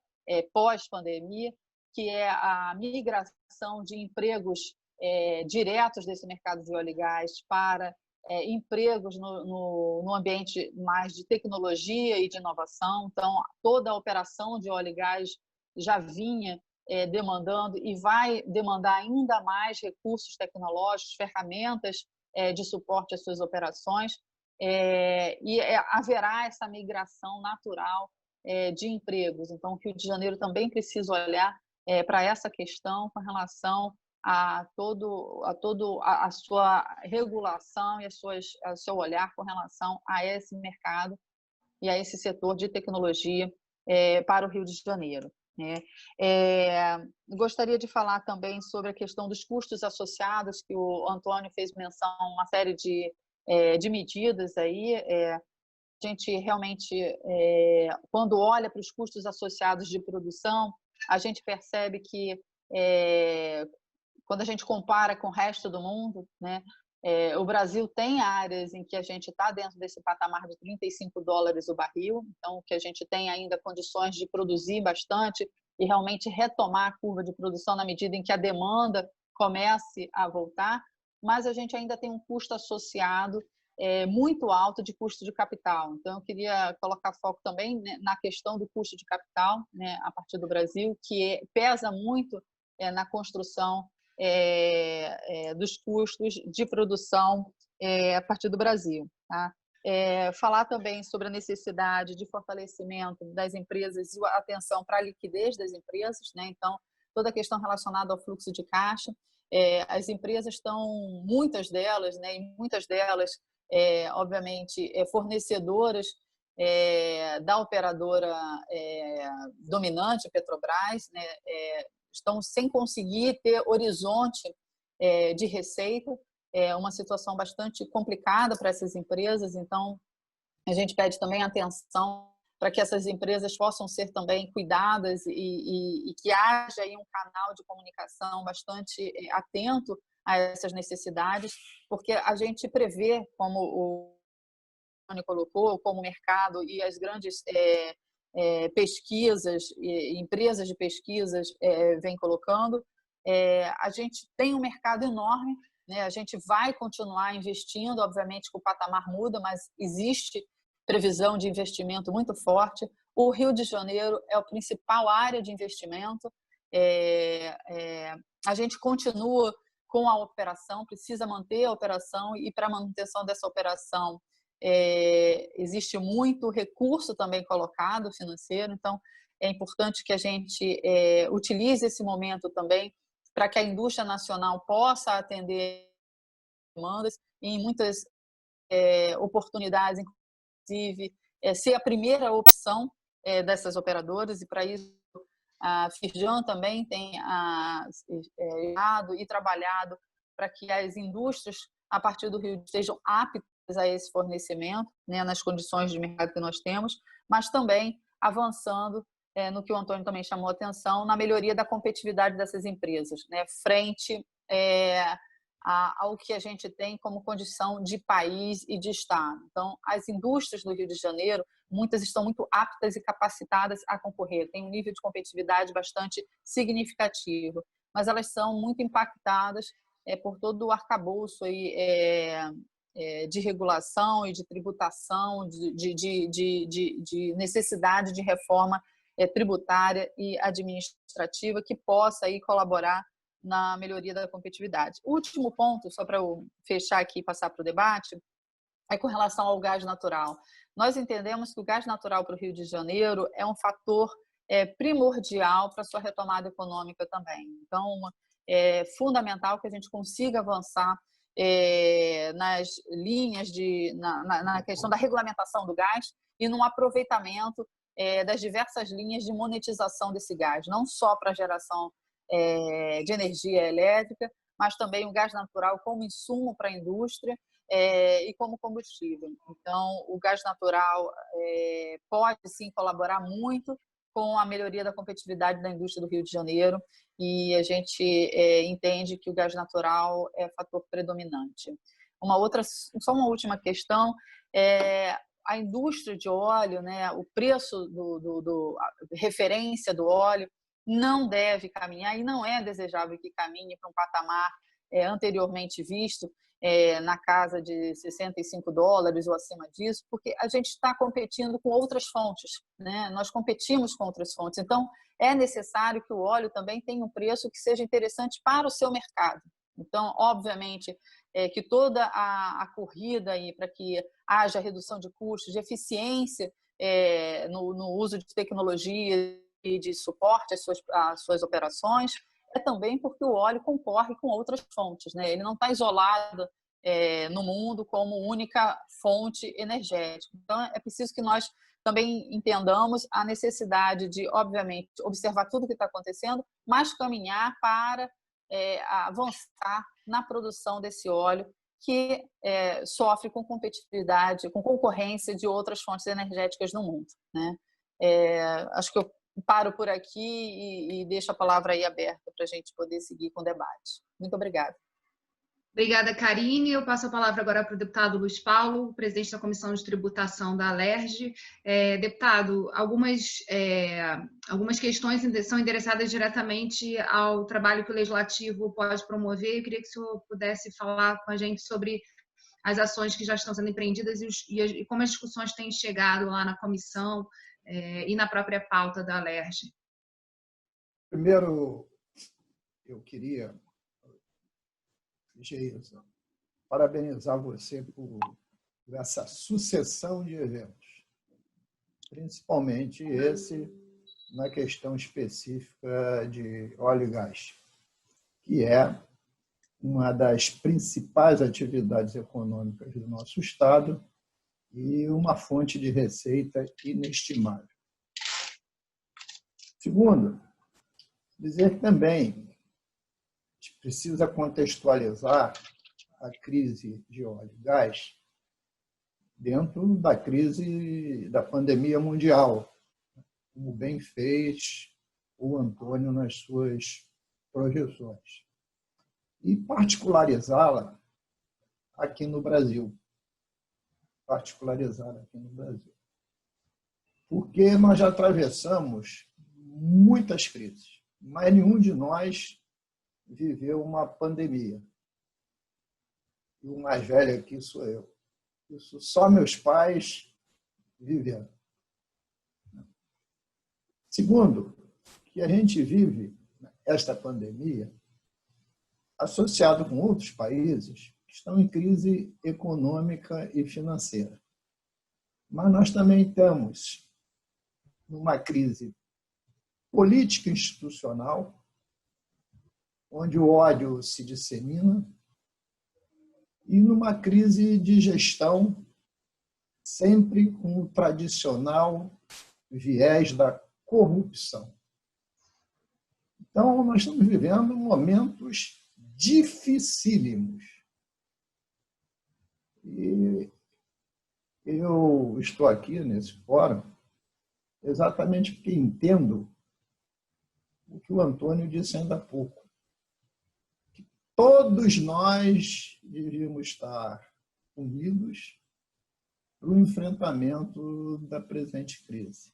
pós-pandemia, que é a migração de empregos diretos desse mercado de óleo e gás para empregos no ambiente mais de tecnologia e de inovação. Então, toda a operação de óleo e gás já vinha demandando e vai demandar ainda mais recursos tecnológicos, ferramentas de suporte às suas operações, e haverá essa migração natural de empregos. Então, o Rio de Janeiro também precisa olhar para essa questão com relação a a sua regulação e ao seu olhar com relação a esse mercado e a esse setor de tecnologia para o Rio de Janeiro. Gostaria de falar também sobre a questão dos custos associados, que o Antônio fez menção a uma série de medidas aí. A gente realmente, quando olha para os custos associados de produção, a gente percebe que, quando a gente compara com o resto do mundo, né, o Brasil tem áreas em que a gente está dentro desse patamar de $35 o barril, então que a gente tem ainda condições de produzir bastante e realmente retomar a curva de produção na medida em que a demanda comece a voltar, mas a gente ainda tem um custo associado muito alto de custo de capital. Então, eu queria colocar foco também, né, na questão do custo de capital, né, a partir do Brasil, que pesa muito na construção dos custos de produção a partir do Brasil. Tá? Falar também sobre a necessidade de fortalecimento das empresas e a atenção para a liquidez das empresas, né? Então, toda a questão relacionada ao fluxo de caixa. As empresas estão, muitas delas, né, obviamente, fornecedoras da operadora dominante, Petrobras, né, estão sem conseguir ter horizonte de receita, uma situação bastante complicada para essas empresas. Então, a gente pede também atenção para que essas empresas possam ser também cuidadas e que haja aí um canal de comunicação bastante atento a essas necessidades, porque a gente prevê, como o Tony colocou, como o mercado e as grandes pesquisas, empresas de pesquisas vêm colocando, a gente tem um mercado enorme, né? A gente vai continuar investindo, obviamente que o patamar muda, mas existe previsão de investimento muito forte. O Rio de Janeiro é a principal área de investimento. A gente continua com a operação, precisa manter a operação, e para a manutenção dessa operação existe muito recurso também colocado financeiro. Então, é importante que a gente utilize esse momento também para que a indústria nacional possa atender demandas e, em muitas oportunidades, inclusive, ser a primeira opção dessas operadoras. E para isso a Firjan também tem e trabalhado para que as indústrias a partir do Rio estejam aptas a esse fornecimento, né, nas condições de mercado que nós temos, mas também avançando no que o Antônio também chamou a atenção, na melhoria da competitividade dessas empresas, né, frente ao que a gente tem como condição de país e de Estado. Então, as indústrias do Rio de Janeiro, muitas estão muito aptas e capacitadas a concorrer, tem um nível de competitividade bastante significativo, mas elas são muito impactadas por todo o arcabouço aí, de regulação e de tributação, de necessidade de reforma tributária e administrativa que possa aí colaborar na melhoria da competitividade. O último ponto, só para eu fechar aqui e passar para o debate, é com relação ao gás natural. Nós entendemos que o gás natural para o Rio de Janeiro é um fator primordial para a sua retomada econômica também. Então, é fundamental que a gente consiga avançar nas linhas na questão da regulamentação do gás e no aproveitamento das diversas linhas de monetização desse gás, não só para a geração de energia elétrica, mas também o gás natural como insumo para a indústria e como combustível. Então, o gás natural pode, sim, colaborar muito com a melhoria da competitividade da indústria do Rio de Janeiro, e a gente entende que o gás natural é fator predominante. Só uma última questão, a indústria de óleo, né, o preço a referência do óleo não deve caminhar, e não é desejável que caminhe para um patamar anteriormente visto, na casa de $65 ou acima disso, porque a gente está competindo com outras fontes, né? Nós competimos com outras fontes. Então, é necessário que o óleo também tenha um preço que seja interessante para o seu mercado. Então, obviamente, que toda a corrida aí para que haja redução de custos, de eficiência no uso de tecnologia e de suporte às suas operações, também porque o óleo concorre com outras fontes, né? Ele não está isolado no mundo como única fonte energética. Então, é preciso que nós também entendamos a necessidade de, obviamente, observar tudo o que está acontecendo, mas caminhar para avançar na produção desse óleo que sofre com competitividade, com concorrência de outras fontes energéticas no mundo, né? Acho que eu paro por aqui e deixo a palavra aí aberta para a gente poder seguir com o debate. Muito obrigada. Obrigada, Karine. Eu passo a palavra agora para o deputado Luiz Paulo, presidente da Comissão de Tributação da Alerj. Deputado, algumas questões são endereçadas diretamente ao trabalho que o Legislativo pode promover. Eu queria que o senhor pudesse falar com a gente sobre as ações que já estão sendo empreendidas e como as discussões têm chegado lá na comissão e na própria pauta da Alerj. Primeiro, eu queria, Geisa, parabenizar você por essa sucessão de eventos, principalmente esse na questão específica de óleo e gás, que é uma das principais atividades econômicas do nosso Estado e uma fonte de receita inestimável. Segundo, dizer também que a gente precisa contextualizar a crise de óleo e gás dentro da crise da pandemia mundial, como bem fez o Antônio nas suas projeções, e particularizá-la aqui no Brasil. Porque nós já atravessamos muitas crises, mas nenhum de nós viveu uma pandemia. E o mais velho aqui sou eu. Isso só meus pais viveram. Segundo, que a gente vive esta pandemia associado com outros países que estão em crise econômica e financeira. Mas nós também estamos numa crise política e institucional, onde o ódio se dissemina, e numa crise de gestão, sempre com o tradicional viés da corrupção. Então, nós estamos vivendo momentos dificílimos. E eu estou aqui nesse fórum exatamente porque entendo o que o Antônio disse ainda há pouco. Que todos nós devíamos estar unidos para o enfrentamento da presente crise,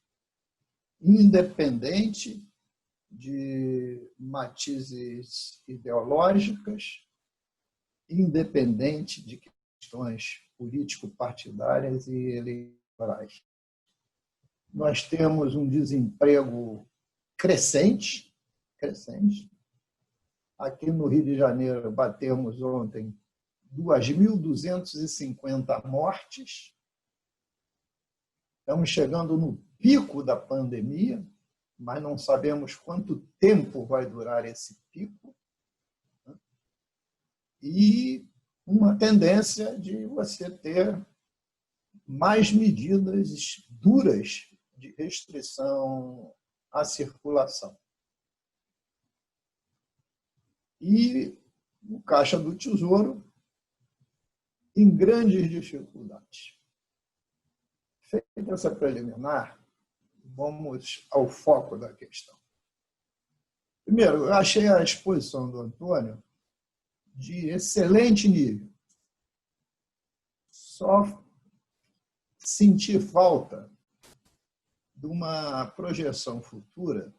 independente de matizes ideológicas, independente de questões político-partidárias e eleitorais. Nós temos um desemprego crescente. Aqui no Rio de Janeiro, batemos ontem 2.250 mortes. Estamos chegando no pico da pandemia, mas não sabemos quanto tempo vai durar esse pico. E uma tendência de você ter mais medidas duras de restrição à circulação. E o Caixa do Tesouro em grandes dificuldades. Feita essa preliminar, vamos ao foco da questão. Primeiro, eu achei a exposição do Antônio de excelente nível. Só senti falta de uma projeção futura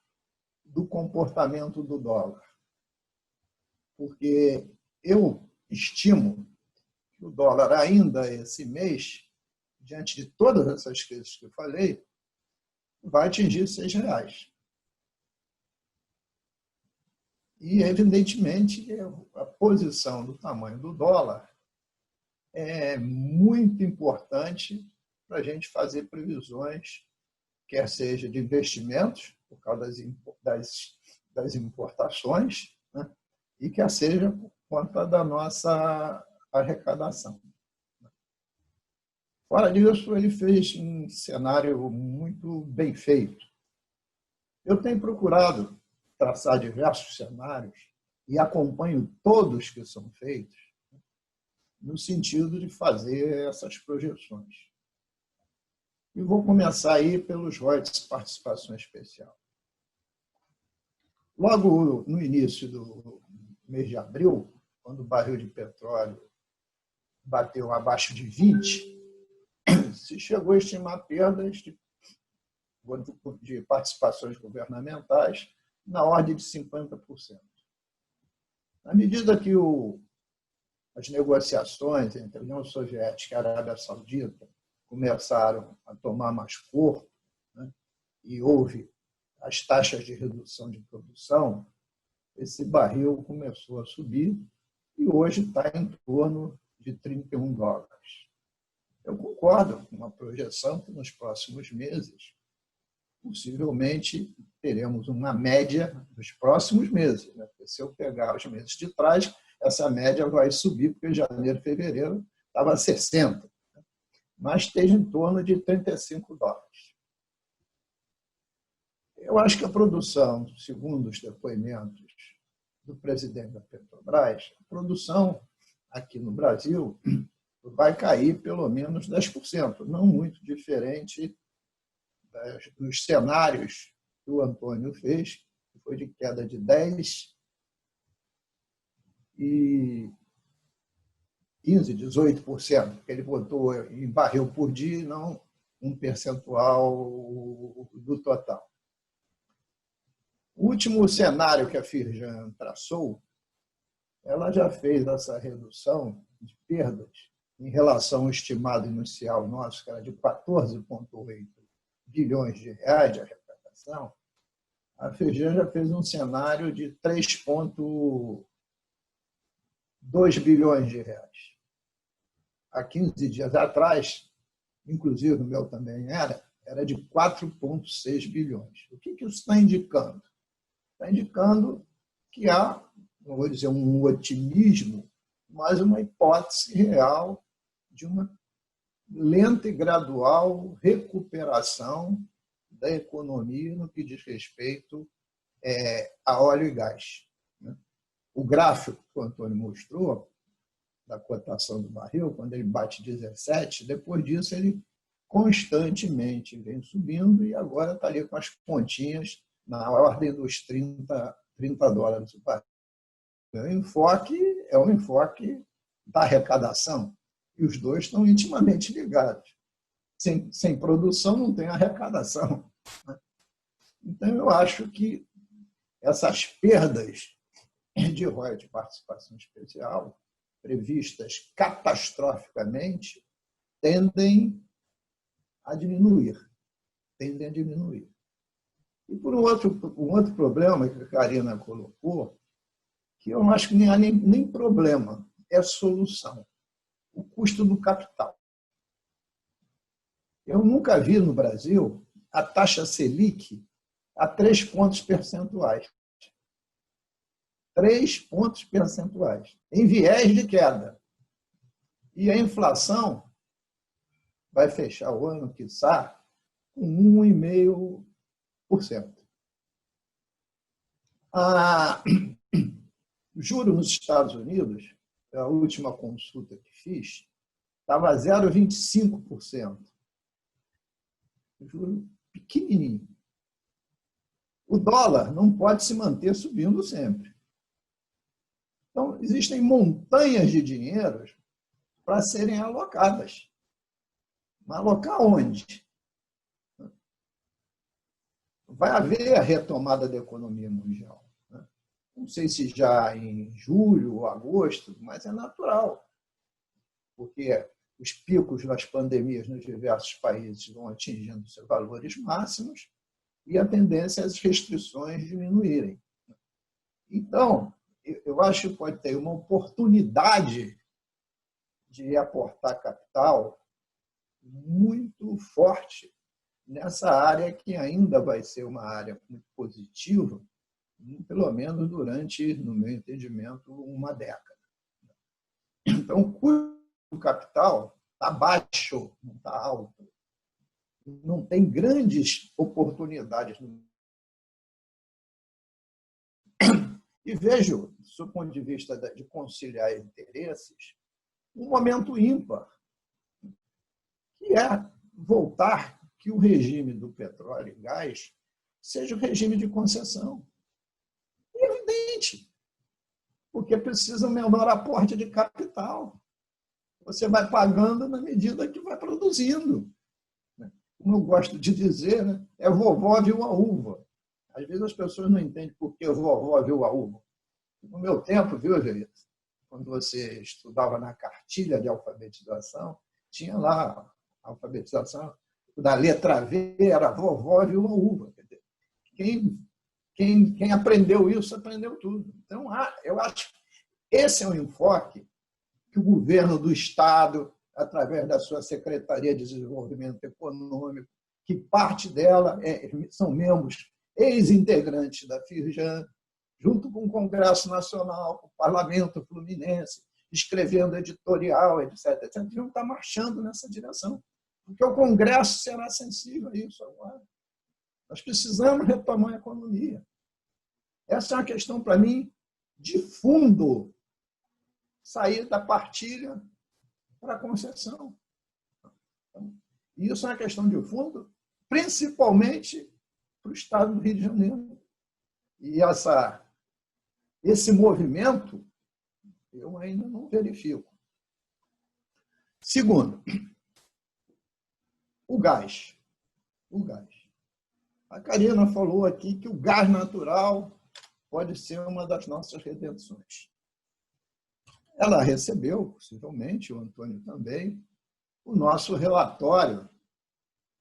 do comportamento do dólar. Porque eu estimo que o dólar ainda esse mês, diante de todas essas crises que eu falei, vai atingir R$6. E, evidentemente, a posição do tamanho do dólar é muito importante para a gente fazer previsões, quer seja de investimentos, por causa das importações, né? E quer seja por conta da nossa arrecadação. Fora disso, ele fez um cenário muito bem feito. Eu tenho procurado traçar diversos cenários e acompanho todos que são feitos no sentido de fazer essas projeções. E vou começar aí pelos royalties de participação especial. Logo no início do mês de abril, quando o barril de petróleo bateu abaixo de 20, se chegou a estimar perdas de participações governamentais na ordem de 50%. À medida que as negociações entre a União Soviética e a Arábia Saudita começaram a tomar mais corpo, né, e houve as taxas de redução de produção, esse barril começou a subir e hoje está em torno de $31. Eu concordo com uma projeção que nos próximos meses, possivelmente, teremos uma média dos próximos meses, né? Porque se eu pegar os meses de trás, essa média vai subir, porque em janeiro e fevereiro estava 60. mas esteja em torno de $35. Eu acho que a produção, segundo os depoimentos do presidente da Petrobras, a produção aqui no Brasil vai cair pelo menos 10%, não muito diferente dos cenários que o Antônio fez, que foi de queda de 10% e 15%, 18%, que ele botou em barril por dia e não um percentual do total. O último cenário que a Firjan traçou, ela já fez essa redução de perdas em relação ao estimado inicial nosso, que era de 14,8 bilhões de reais de arrecadação. A Firjan já fez um cenário de 3,2 bilhões de reais. Há 15 dias atrás, inclusive o meu também era de 4,6 bilhões. O que isso está indicando? Está indicando que há, não vou dizer um otimismo, mas uma hipótese real de uma lenta e gradual recuperação da economia no que diz respeito a óleo e gás. O gráfico que o Antônio mostrou, da cotação do barril, quando ele bate 17, depois disso ele constantemente vem subindo e agora está ali com as pontinhas na ordem dos $30 o barril. É um enfoque da arrecadação e os dois estão intimamente ligados. Sem produção não tem arrecadação. Então, eu acho que essas perdas de royalties de participação especial, previstas catastroficamente, tendem a diminuir. E por um outro problema que a Karina colocou, que eu acho que não há nem problema, é solução. O custo do capital. Eu nunca vi no Brasil a taxa Selic a 3 pontos percentuais. 3 pontos percentuais, em viés de queda. E a inflação vai fechar o ano, quiçá, com 1,5%. O juro nos Estados Unidos, a última consulta que fiz, estava 0,25%. Juro pequenininho. O dólar não pode se manter subindo sempre. Então, existem montanhas de dinheiro para serem alocadas. Mas alocar onde? Vai haver a retomada da economia mundial. Não sei se já em julho ou agosto, mas é natural. Porque os picos das pandemias nos diversos países vão atingindo seus valores máximos e a tendência é as restrições diminuírem. Então, eu acho que pode ter uma oportunidade de aportar capital muito forte nessa área que ainda vai ser uma área muito positiva, pelo menos durante, no meu entendimento, uma década. Então, o custo do capital está baixo, não está alto. Não tem grandes oportunidades. E vejo, do ponto de vista de conciliar interesses, um momento ímpar, que é voltar que o regime do petróleo e gás seja o regime de concessão. É evidente, porque precisa um menor aporte de capital. Você vai pagando na medida que vai produzindo. Como eu gosto de dizer, né? É vovó viu a uva. Às vezes as pessoas não entendem por que vovó viu a uva. No meu tempo, viu, Jair? Quando você estudava na cartilha de alfabetização, tinha lá a alfabetização da letra V, era vovó viu a uva. Quem aprendeu isso, aprendeu tudo. Então, eu acho que esse é um enfoque que o governo do Estado, através da sua Secretaria de Desenvolvimento Econômico, que parte dela são membros ex-integrantes da Firjan, junto com o Congresso Nacional, com o Parlamento Fluminense, escrevendo editorial, etc. Deviam estar marchando nessa direção, porque o Congresso será sensível a isso agora. Nós precisamos retomar a economia. Essa é uma questão, para mim, de fundo, sair da partilha para a concessão. E isso é uma questão de fundo, principalmente para o Estado do Rio de Janeiro. E esse movimento eu ainda não verifico. Segundo, o gás. O gás. A Karina falou aqui que o gás natural pode ser uma das nossas redenções. Ela recebeu, possivelmente, o Antônio também, o nosso relatório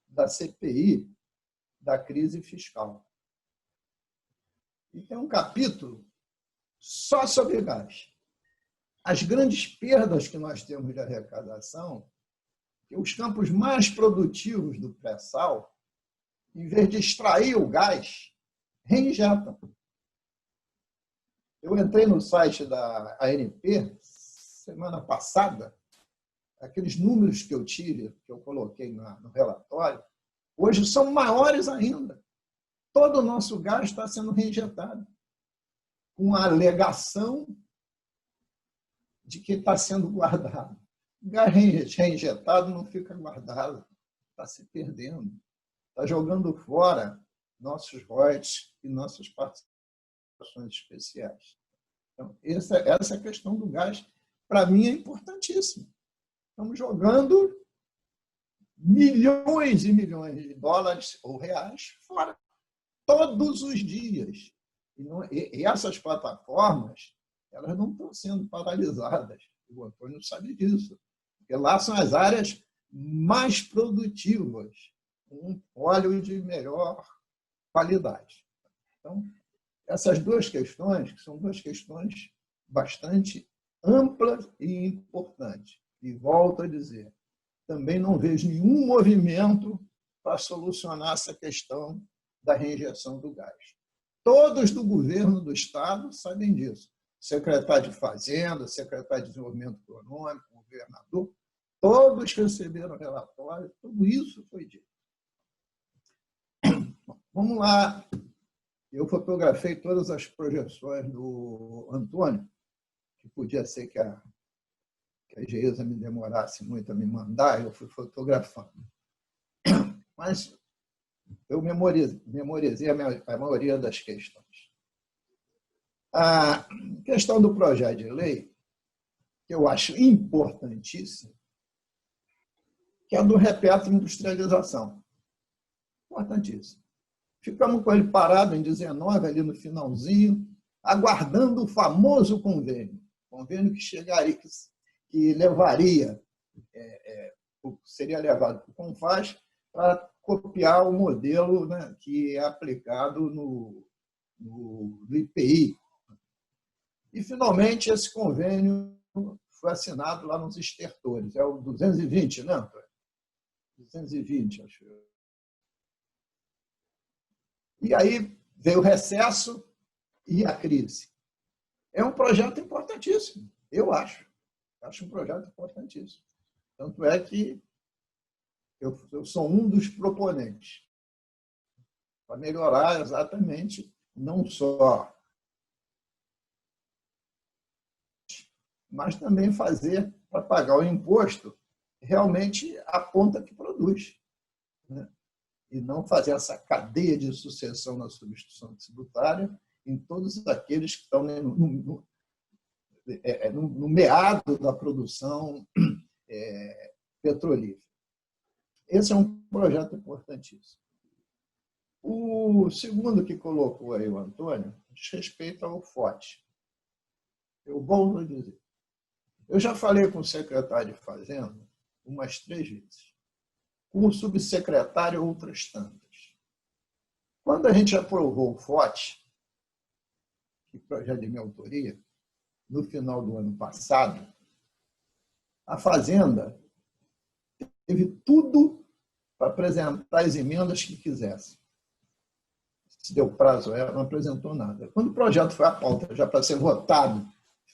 da CPI da crise fiscal. E tem um capítulo só sobre gás. As grandes perdas que nós temos de arrecadação, que os campos mais produtivos do pré-sal, em vez de extrair o gás, reinjetam. Eu entrei no site da ANP semana passada, aqueles números que eu tive, que eu coloquei no relatório, hoje são maiores ainda. Todo o nosso gás está sendo reinjetado, com a alegação de que está sendo guardado. O gás reinjetado não fica guardado, está se perdendo, está jogando fora nossos royalties e nossas participações especiais. Então, essa é a questão do gás, para mim, é importantíssima. Estamos jogando milhões e milhões de dólares ou reais fora, todos os dias. E essas plataformas, elas não estão sendo paralisadas. O Antônio sabe disso. Porque lá são as áreas mais produtivas, com óleo de melhor qualidade. Então, essas duas questões, que são duas questões bastante amplas e importantes. E volto a dizer, também não vejo nenhum movimento para solucionar essa questão da reinjeção do gás. Todos do governo do Estado sabem disso. Secretário de Fazenda, secretário de Desenvolvimento Econômico, governador, todos receberam relatório, tudo isso foi dito. Vamos lá. Eu fotografei todas as projeções do Antônio, que podia ser que a Geisa me demorasse muito a me mandar, eu fui fotografando. Mas eu memorizei a maioria das questões. A questão do projeto de lei, que eu acho importantíssimo, que é a do repetro industrialização. Importantíssimo. Ficamos com ele parado em 19, ali no finalzinho, aguardando o famoso convênio. Convênio que chegaria, que levaria, seria levado para o CONFAS para copiar o modelo, né, que é aplicado no IPI. E, finalmente, esse convênio foi assinado lá nos estertores. É o 220, né, Antônio? 220, acho eu. E aí veio o recesso e a crise. É um projeto importantíssimo, eu acho. Acho um projeto importantíssimo. Tanto é que eu sou um dos proponentes para melhorar exatamente, não só, mas também fazer para pagar o imposto realmente a ponta que produz, né? E não fazer essa cadeia de sucessão na substituição tributária em todos aqueles que estão no meado da produção petrolífera. Esse é um projeto importantíssimo. O segundo que colocou aí o Antônio diz respeito ao FOT. Eu volto a dizer. Eu já falei com o secretário de Fazenda umas 3 vezes. Com o subsecretário, outras tantas. Quando a gente aprovou o FOT, que projeto de minha autoria, no final do ano passado, a Fazenda teve tudo para apresentar as emendas que quisesse. Se deu prazo, ela não apresentou nada. Quando o projeto foi à pauta já para ser votado,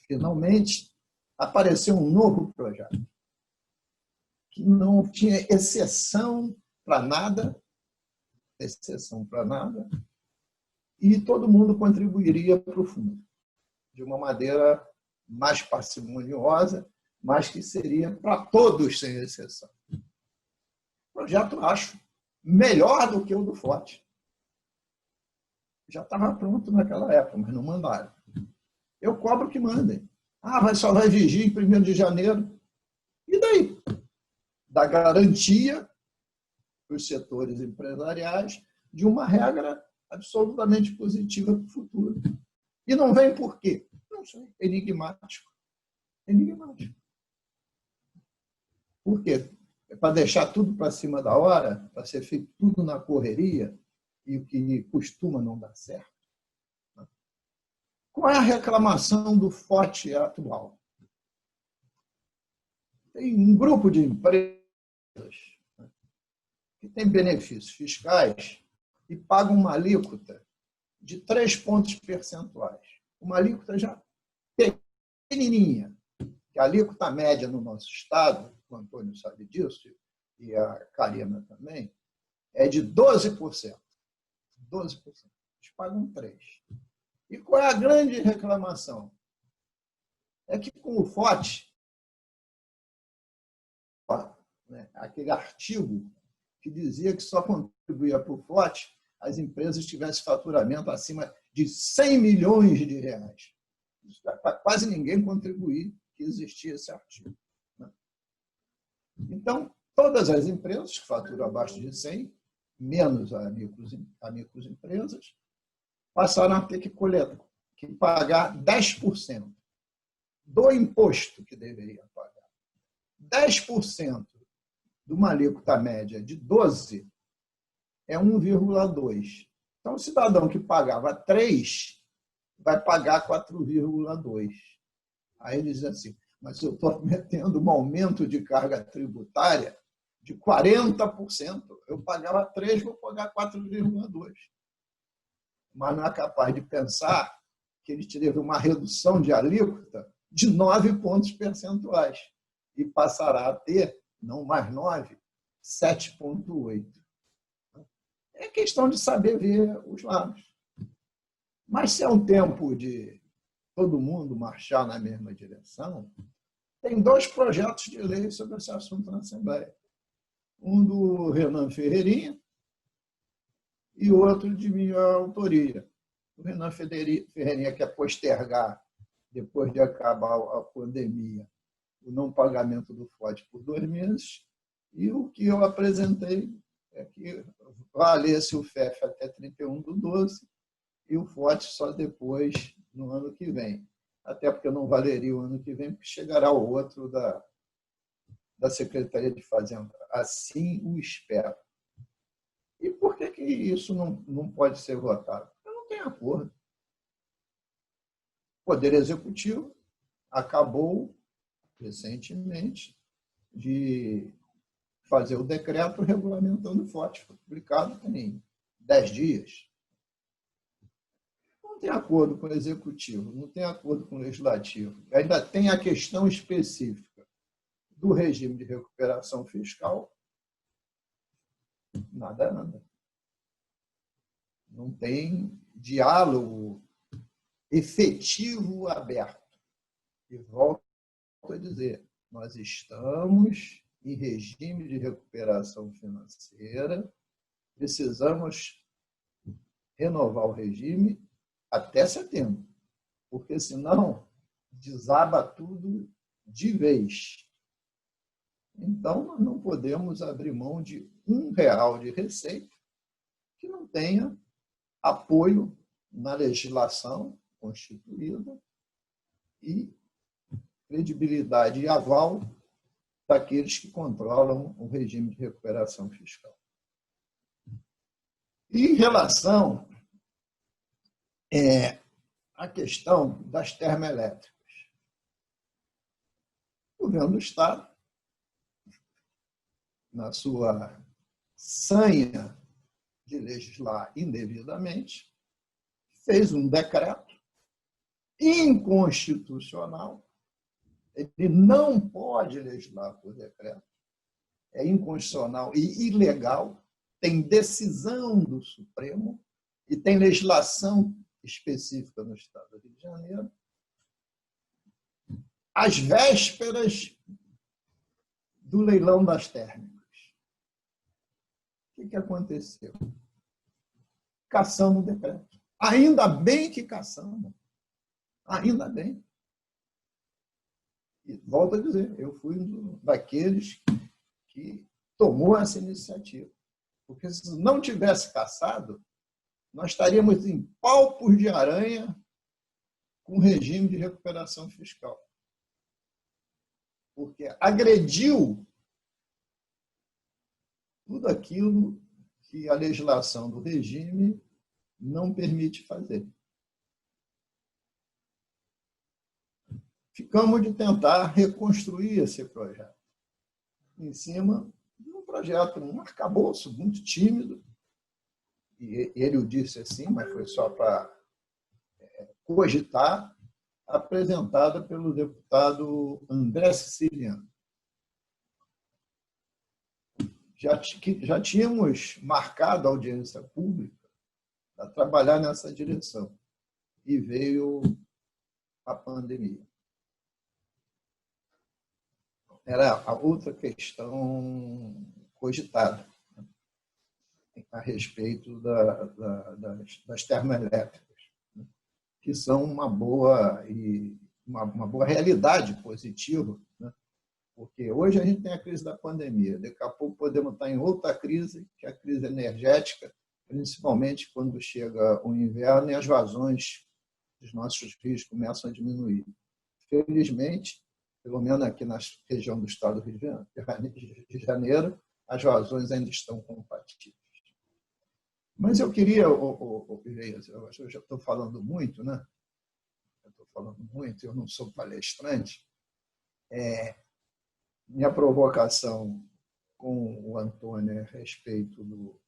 finalmente, apareceu um novo projeto, que não tinha exceção para nada, e todo mundo contribuiria para o fundo, de uma maneira mais parcimoniosa, mas que seria para todos, sem exceção. O projeto, acho, melhor do que o do Forte. Já estava pronto naquela época, mas não mandaram. Eu cobro que mandem. Só vai vigir em 1º de janeiro. E daí? Da garantia para os setores empresariais de uma regra absolutamente positiva para o futuro. E não vem por quê? Não sei. Enigmático. Por quê? É para deixar tudo para cima da hora, para ser feito tudo na correria, e o que costuma não dar certo. Qual é a reclamação do Forte atual? Tem um grupo de empresas que tem benefícios fiscais e pagam uma alíquota de 3 pontos percentuais. Uma alíquota já pequenininha. A alíquota média no nosso estado, o Antônio sabe disso, e a Karina também, é de 12%. 12%. Eles pagam 3%. E qual é a grande reclamação? É que com o FOT, aquele artigo que dizia que só contribuía para o FOT as empresas tivessem faturamento acima de 100 milhões de reais. Para quase ninguém contribuir que existia esse artigo. Então, todas as empresas que faturam abaixo de 100, menos a microempresas, passaram a ter que pagar 10% do imposto que deveria pagar. 10% de uma alíquota média de 12% é 1,2%. Então, o cidadão que pagava 3% vai pagar 4,2%. Aí ele diz assim, mas eu estou metendo um aumento de carga tributária de 40%. Eu pagava 3%, vou pagar 4,2%. Mas não é capaz de pensar que ele teve uma redução de alíquota de 9 pontos percentuais e passará a ter, não mais 9, 7,8. É questão de saber ver os lados. Mas se é um tempo de todo mundo marchar na mesma direção, tem 2 projetos de lei sobre esse assunto na Assembleia. Um do Renan Ferreirinha e outro de minha autoria. O Renan Ferreirinha quer postergar, depois de acabar a pandemia, o não pagamento do FOT por 2 meses, e o que eu apresentei é que valesse o FEF até 31/12 e o FOT só depois, no ano que vem. Até porque não valeria o ano que vem, porque chegará o outro da Secretaria de Fazenda. Assim o espero. E por que isso não pode ser votado? Porque não tem acordo. O Poder Executivo acabou, recentemente, de fazer o decreto regulamentando o FOT. Foi publicado tem 10 dias. Não tem acordo com o Executivo, não tem acordo com o Legislativo. Ainda tem a questão específica do regime de recuperação fiscal. Nada anda. Não tem diálogo efetivo aberto. E volto a dizer, nós estamos em regime de recuperação financeira, precisamos renovar o regime até setembro, porque senão desaba tudo de vez. Então, nós não podemos abrir mão de R$1 de receita que não tenha apoio na legislação constituída e credibilidade e aval daqueles que controlam o regime de recuperação fiscal. E em relação à questão das termoelétricas, o governo do Estado, na sua sanha de legislar indevidamente, fez um decreto inconstitucional Ele não pode legislar por decreto. É inconstitucional e ilegal. Tem decisão do Supremo e tem legislação específica no Estado do Rio de Janeiro. Às vésperas do leilão das térmicas. O que aconteceu? Cassamos o decreto. Ainda bem que cassamos. Ainda bem. E volto a dizer, eu fui um daqueles que tomou essa iniciativa. Porque se não tivesse cassado, nós estaríamos em palpos de aranha com o regime de recuperação fiscal. Porque agrediu tudo aquilo que a legislação do regime não permite fazer. Ficamos de tentar reconstruir esse projeto em cima de um projeto, um arcabouço muito tímido, e ele o disse assim, mas foi só para cogitar, apresentada pelo deputado André Siciliano. Já tínhamos marcado a audiência pública para trabalhar nessa direção, e veio a pandemia. Era a outra questão cogitada, né, a respeito das termoelétricas, né, que são uma boa realidade positiva, né, porque hoje a gente tem a crise da pandemia, daqui a pouco podemos estar em outra crise, que é a crise energética, principalmente quando chega o inverno e as vazões dos nossos rios começam a diminuir. Felizmente, pelo menos aqui na região do estado do Rio de Janeiro, as vazões ainda estão compatíveis. Mas eu queria, eu já estou falando muito, né? Eu não sou palestrante. Minha provocação com o Antônio a respeito do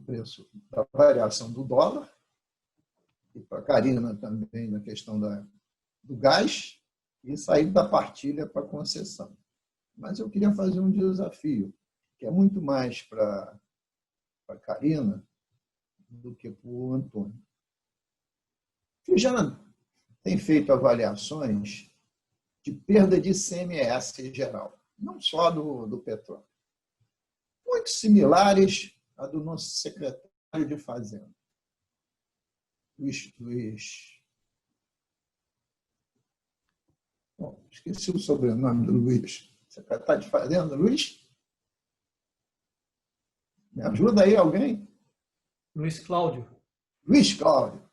preço, da variação do dólar, e para a Karina também na questão do gás, e sair da partilha para a concessão. Mas eu queria fazer um desafio, que é muito mais para a Karina do que para o Antônio. Eu já tem feito avaliações de perda de ICMS em geral, não só do petróleo, muito similares à do nosso secretário de Fazenda, Luiz. Bom, esqueci o sobrenome do Luiz. Secretário de Fazenda, Luiz? Me ajuda aí alguém? Luiz Cláudio. Luiz Cláudio.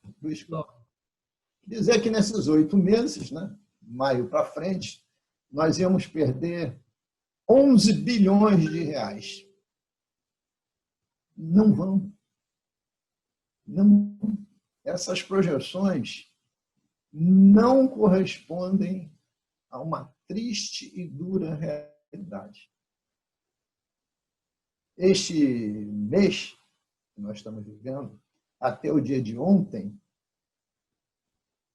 Dizer que nesses 8 meses, né, maio para frente, nós íamos perder 11 bilhões de reais. Não vão. Não. Essas projeções não correspondem a uma triste e dura realidade. Este mês que nós estamos vivendo, até o dia de ontem,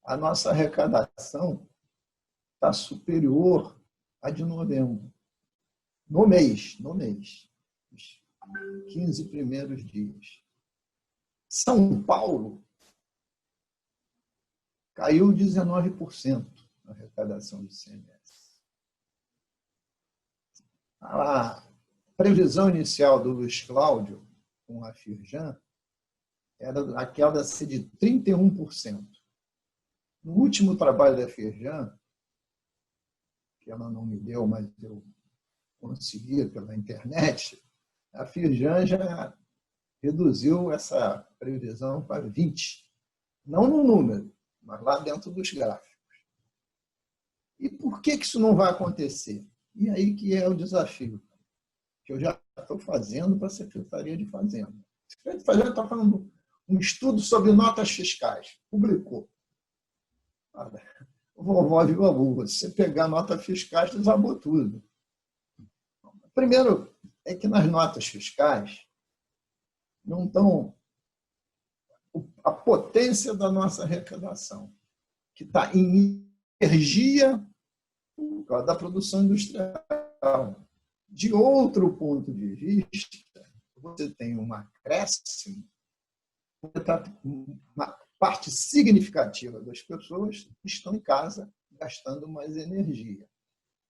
a nossa arrecadação está superior à de novembro. No mês. Os 15 primeiros dias. São Paulo caiu 19% na arrecadação de ICMS. A previsão inicial do Luiz Cláudio com a Firjan era aquela de 31%. No último trabalho da Firjan, que ela não me deu, mas eu consegui pela internet, a Firjan já reduziu essa previsão para 20%. Não no número, mas lá dentro dos gráficos. E por que isso não vai acontecer? E aí que é o desafio que eu já estou fazendo para a Secretaria de Fazenda. A Secretaria de Fazenda está fazendo um estudo sobre notas fiscais. Publicou. Vovó viu a lua. Se você pegar nota fiscais, desabou tudo. Primeiro, é que nas notas fiscais não estão a potência da nossa arrecadação, que está em energia por causa da produção industrial. De outro ponto de vista, você tem um acréscimo, uma parte significativa das pessoas estão em casa gastando mais energia.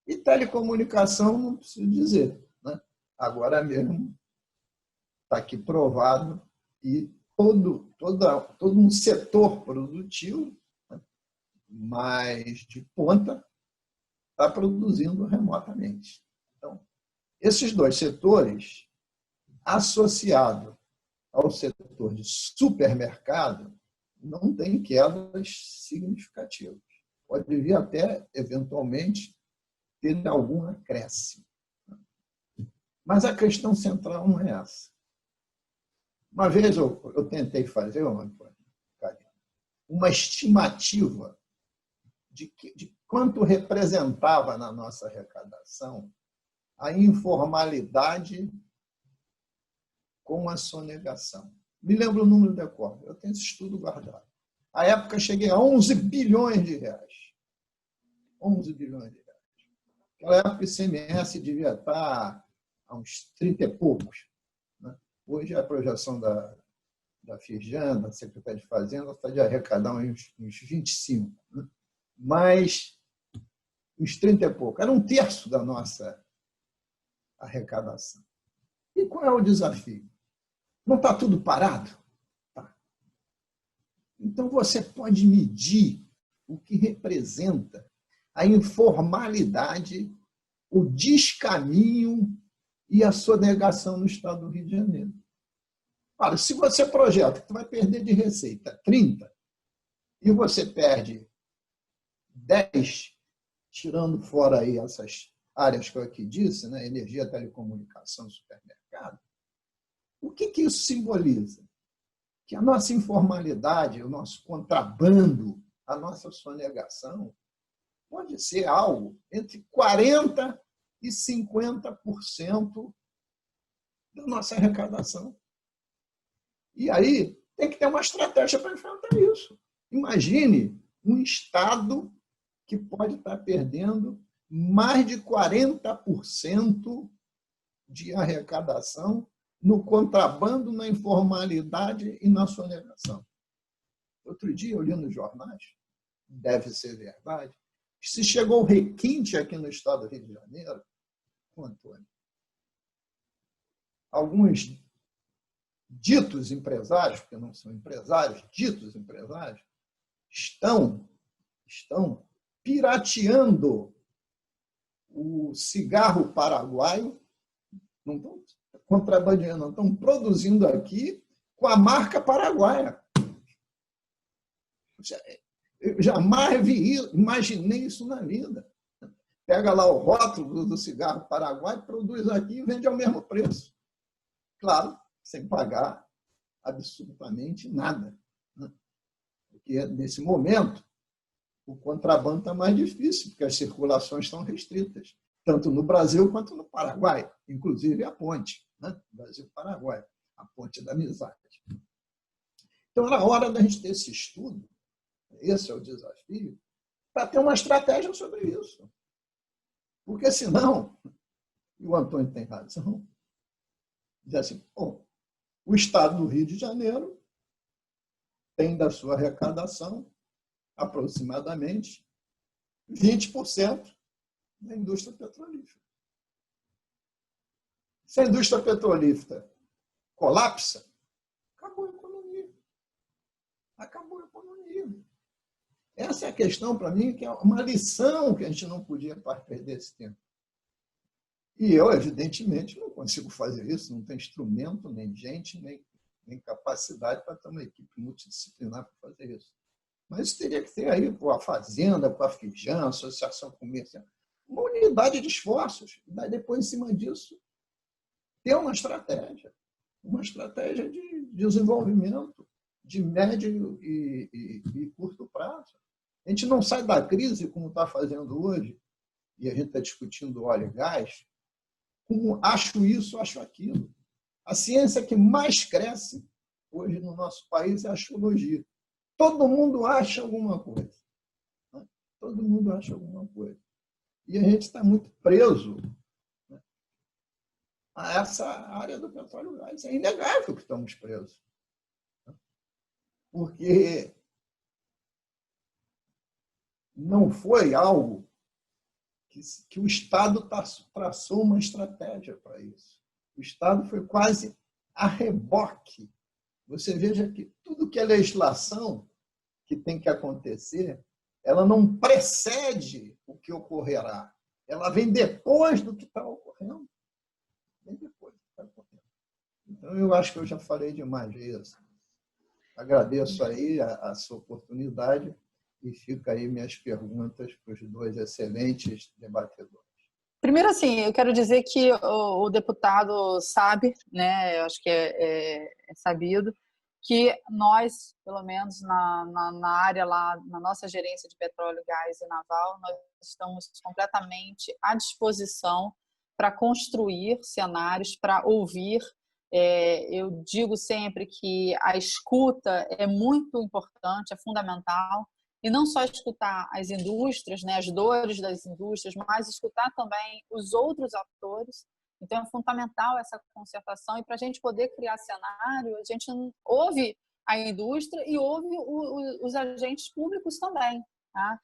E telecomunicação, não preciso dizer, né? Agora mesmo está aqui provado e todo um setor produtivo, né, mais de ponta, está produzindo remotamente. Então, esses dois setores, associado ao setor de supermercado, não tem quedas significativas. Pode vir até, eventualmente, ter algum acréscimo. Mas a questão central não é essa. Uma vez eu tentei fazer uma estimativa de quanto representava na nossa arrecadação a informalidade com a sonegação. Me lembro o número de cor, eu tenho esse estudo guardado. À época, cheguei a 11 bilhões de reais. 11 bilhões de reais. Naquela época, o ICMS devia estar a uns 30 e poucos. Né? Hoje, a projeção da Firjan, da Secretaria de Fazenda, está de arrecadar uns 25. Né? Mas, uns 30 e pouco. Era um terço da nossa arrecadação. E qual é o desafio? Não está tudo parado? Tá. Então, você pode medir o que representa a informalidade, o descaminho e a sonegação no estado do Rio de Janeiro. Olha, se você projeta que você vai perder de receita 30 e você perde 10, tirando fora aí essas áreas que eu aqui disse, né? Energia, telecomunicação, supermercado, o que isso simboliza? Que a nossa informalidade, o nosso contrabando, a nossa sonegação pode ser algo entre 40% e 50% da nossa arrecadação. E aí tem que ter uma estratégia para enfrentar isso. Imagine um Estado que pode estar perdendo mais de 40% de arrecadação no contrabando, na informalidade e na sonegação. Outro dia, eu li nos jornais, deve ser verdade, que se chegou o requinte aqui no estado do Rio de Janeiro, Antônio, alguns ditos empresários, porque não são empresários, ditos empresários, estão pirateando o cigarro paraguaio, não estão contrabandeando, não estão produzindo aqui com a marca paraguaia. Eu jamais imaginei isso na vida. Pega lá o rótulo do cigarro paraguaio, produz aqui e vende ao mesmo preço. Claro, sem pagar absolutamente nada. Porque, nesse momento, o contrabando está mais difícil, porque as circulações estão restritas, tanto no Brasil quanto no Paraguai, inclusive a ponte, né? Brasil-Paraguai, a ponte da amizade. Então, era hora da gente ter esse estudo, esse é o desafio, para ter uma estratégia sobre isso. Porque, senão, e o Antônio tem razão, diz assim, bom, o Estado do Rio de Janeiro tem da sua arrecadação aproximadamente 20% da indústria petrolífera. Se a indústria petrolífera colapsa, acabou a economia. Acabou a economia. Essa é a questão, para mim, que é uma lição que a gente não podia perder esse tempo. E eu, evidentemente, não consigo fazer isso, não tenho instrumento, nem gente, nem capacidade para ter uma equipe multidisciplinar para fazer isso. Mas teria que ter aí com a Fazenda, com a Firjan, a Associação Comercial, uma unidade de esforços. E daí, depois, em cima disso, ter uma estratégia de desenvolvimento de médio e curto prazo. A gente não sai da crise, como está fazendo hoje, e a gente está discutindo óleo e gás, como acho isso, acho aquilo. A ciência que mais cresce hoje no nosso país é a astrologia. Todo mundo acha alguma coisa. todo mundo acha alguma coisa. E a gente está muito preso, né, a essa área do petróleo e gás. É inegável que estamos presos. Né? Porque não foi algo que o Estado traçou uma estratégia para isso. O Estado foi quase a reboque. Você veja que tudo que é legislação que tem que acontecer, ela não precede o que ocorrerá. Ela vem depois do que está ocorrendo. Vem depois do que está ocorrendo. Então, eu acho que eu já falei demais disso. Agradeço aí a sua oportunidade e fica aí minhas perguntas para os dois excelentes debatedores. Primeiro, assim, eu quero dizer que o deputado sabe, né, eu acho que é sabido, que nós, pelo menos na área lá, na nossa gerência de petróleo, gás e naval, nós estamos completamente à disposição para construir cenários, para ouvir. Eu digo sempre que a escuta é muito importante, é fundamental, e não só escutar as indústrias, né, as dores das indústrias, mas escutar também os outros atores. Então, é fundamental essa concertação, e para a gente poder criar cenário, a gente ouve a indústria e ouve os agentes públicos também. Tá?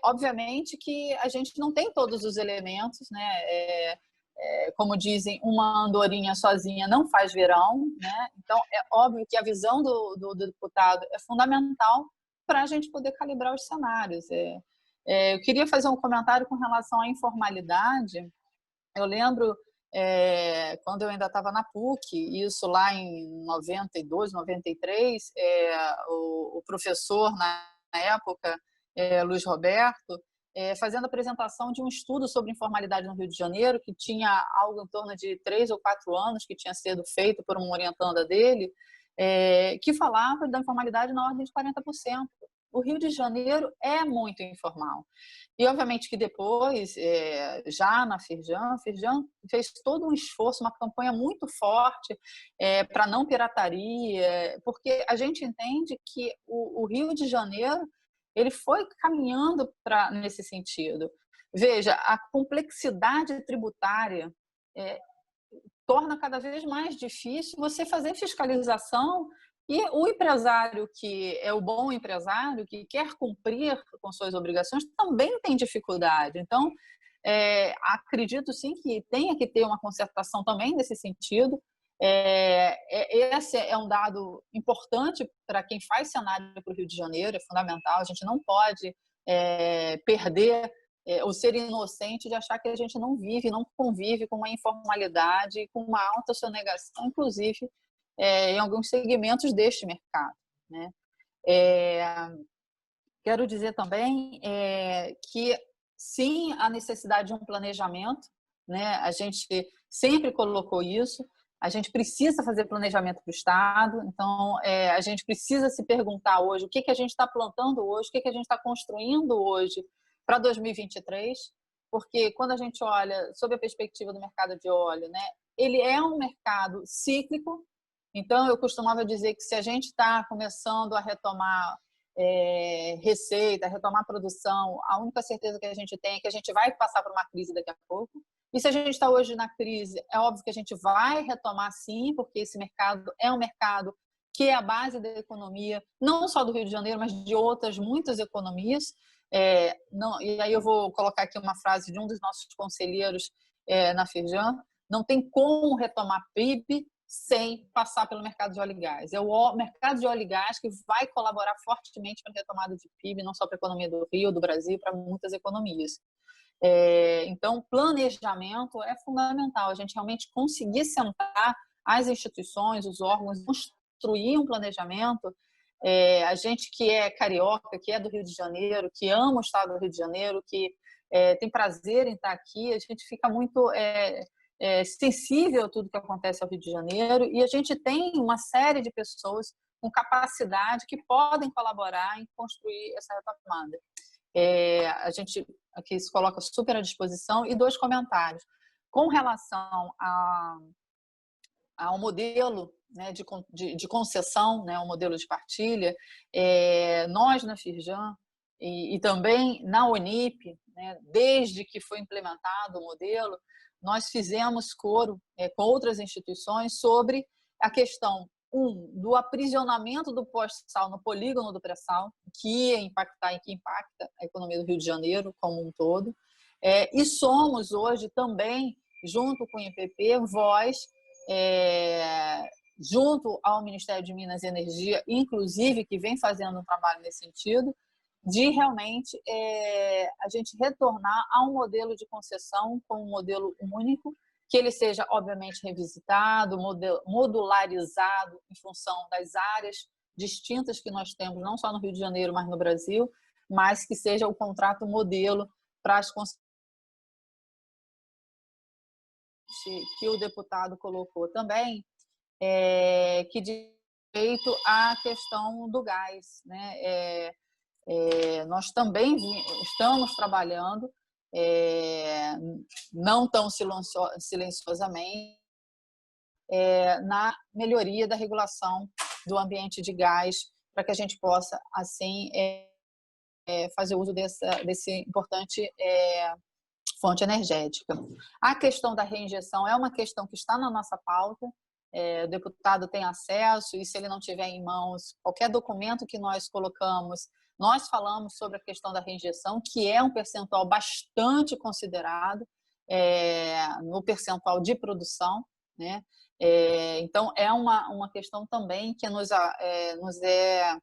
Obviamente que a gente não tem todos os elementos, né? Como dizem, uma andorinha sozinha não faz verão, né? Então, é óbvio que a visão do deputado é fundamental para a gente poder calibrar os cenários. Eu queria fazer um comentário com relação à informalidade. Eu lembro, quando eu ainda estava na PUC, isso lá em 92, 93, o professor, na época, Luiz Roberto, fazendo a apresentação de um estudo sobre informalidade no Rio de Janeiro, que tinha algo em torno de 3 ou 4 anos, que tinha sido feito por uma orientanda dele, que falava da informalidade na ordem de 40%. O Rio de Janeiro é muito informal. E, obviamente, que depois, já na Firjan fez todo um esforço, uma campanha muito forte para não pirataria, porque a gente entende que o Rio de Janeiro ele foi caminhando nesse sentido. Veja, a complexidade tributária torna cada vez mais difícil você fazer fiscalização, e o empresário, que é o bom empresário, que quer cumprir com suas obrigações, também tem dificuldade. Então, acredito sim que tenha que ter uma concertação também nesse sentido. Esse é um dado importante para quem faz cenário para o Rio de Janeiro, é fundamental. A gente não pode perder ou ser inocente de achar que a gente não vive, não convive com uma informalidade, com uma alta sonegação, inclusive em alguns segmentos deste mercado, né? Quero dizer também que sim, há necessidade de um planejamento, né? A gente sempre colocou isso. A gente precisa fazer planejamento para o Estado, então a gente precisa se perguntar hoje o que a gente está plantando hoje, o que a gente está construindo hoje para 2023, porque quando a gente olha sob a perspectiva do mercado de óleo, né, ele é um mercado cíclico. Então, eu costumava dizer que se a gente está começando a retomar receita, retomar produção, a única certeza que a gente tem é que a gente vai passar por uma crise daqui a pouco. E se a gente está hoje na crise, é óbvio que a gente vai retomar sim, porque esse mercado é um mercado que é a base da economia, não só do Rio de Janeiro, mas de outras muitas economias. E aí eu vou colocar aqui uma frase de um dos nossos conselheiros na Firjan: não tem como retomar PIB sem passar pelo mercado de óleo e gás. É o mercado de óleo e gás que vai colaborar fortemente para a retomada de PIB, não só para a economia do Rio, do Brasil, para muitas economias. Então, planejamento é fundamental. A gente realmente conseguir sentar as instituições, os órgãos, construir um planejamento. A gente que é carioca, que é do Rio de Janeiro, que ama o estado do Rio de Janeiro, que tem prazer em estar aqui, a gente fica muito sensível a tudo que acontece ao Rio de Janeiro, e a gente tem uma série de pessoas com capacidade que podem colaborar em construir essa retomada. A gente aqui se coloca super à disposição. E 2 comentários. Com relação ao modelo, né, de concessão, né, o modelo de partilha, nós na Firjan e também na Unip, né, desde que foi implementado o modelo, nós fizemos coro com outras instituições sobre a questão, do aprisionamento do pós-sal no polígono do pré-sal, que ia impactar e que impacta a economia do Rio de Janeiro como um todo. E somos hoje também, junto com o IPP, voz, junto ao Ministério de Minas e Energia, inclusive, que vem fazendo um trabalho nesse sentido, de realmente a gente retornar a um modelo de concessão com um modelo único, que ele seja, obviamente, revisitado, modularizado em função das áreas distintas que nós temos, não só no Rio de Janeiro, mas no Brasil, mas que seja o contrato modelo para as concessões que o deputado colocou também, que diz respeito à questão do gás, né? Nós também estamos trabalhando, não tão silenciosamente, na melhoria da regulação do ambiente de gás, para que a gente possa, assim, fazer uso desse importante fonte energética. A questão da reinjeção é uma questão que está na nossa pauta. O deputado tem acesso, e se ele não tiver em mãos qualquer documento que nós colocamos, nós falamos sobre a questão da reinjeção, que é um percentual bastante considerado no percentual de produção, né? Então, é uma questão também que nos é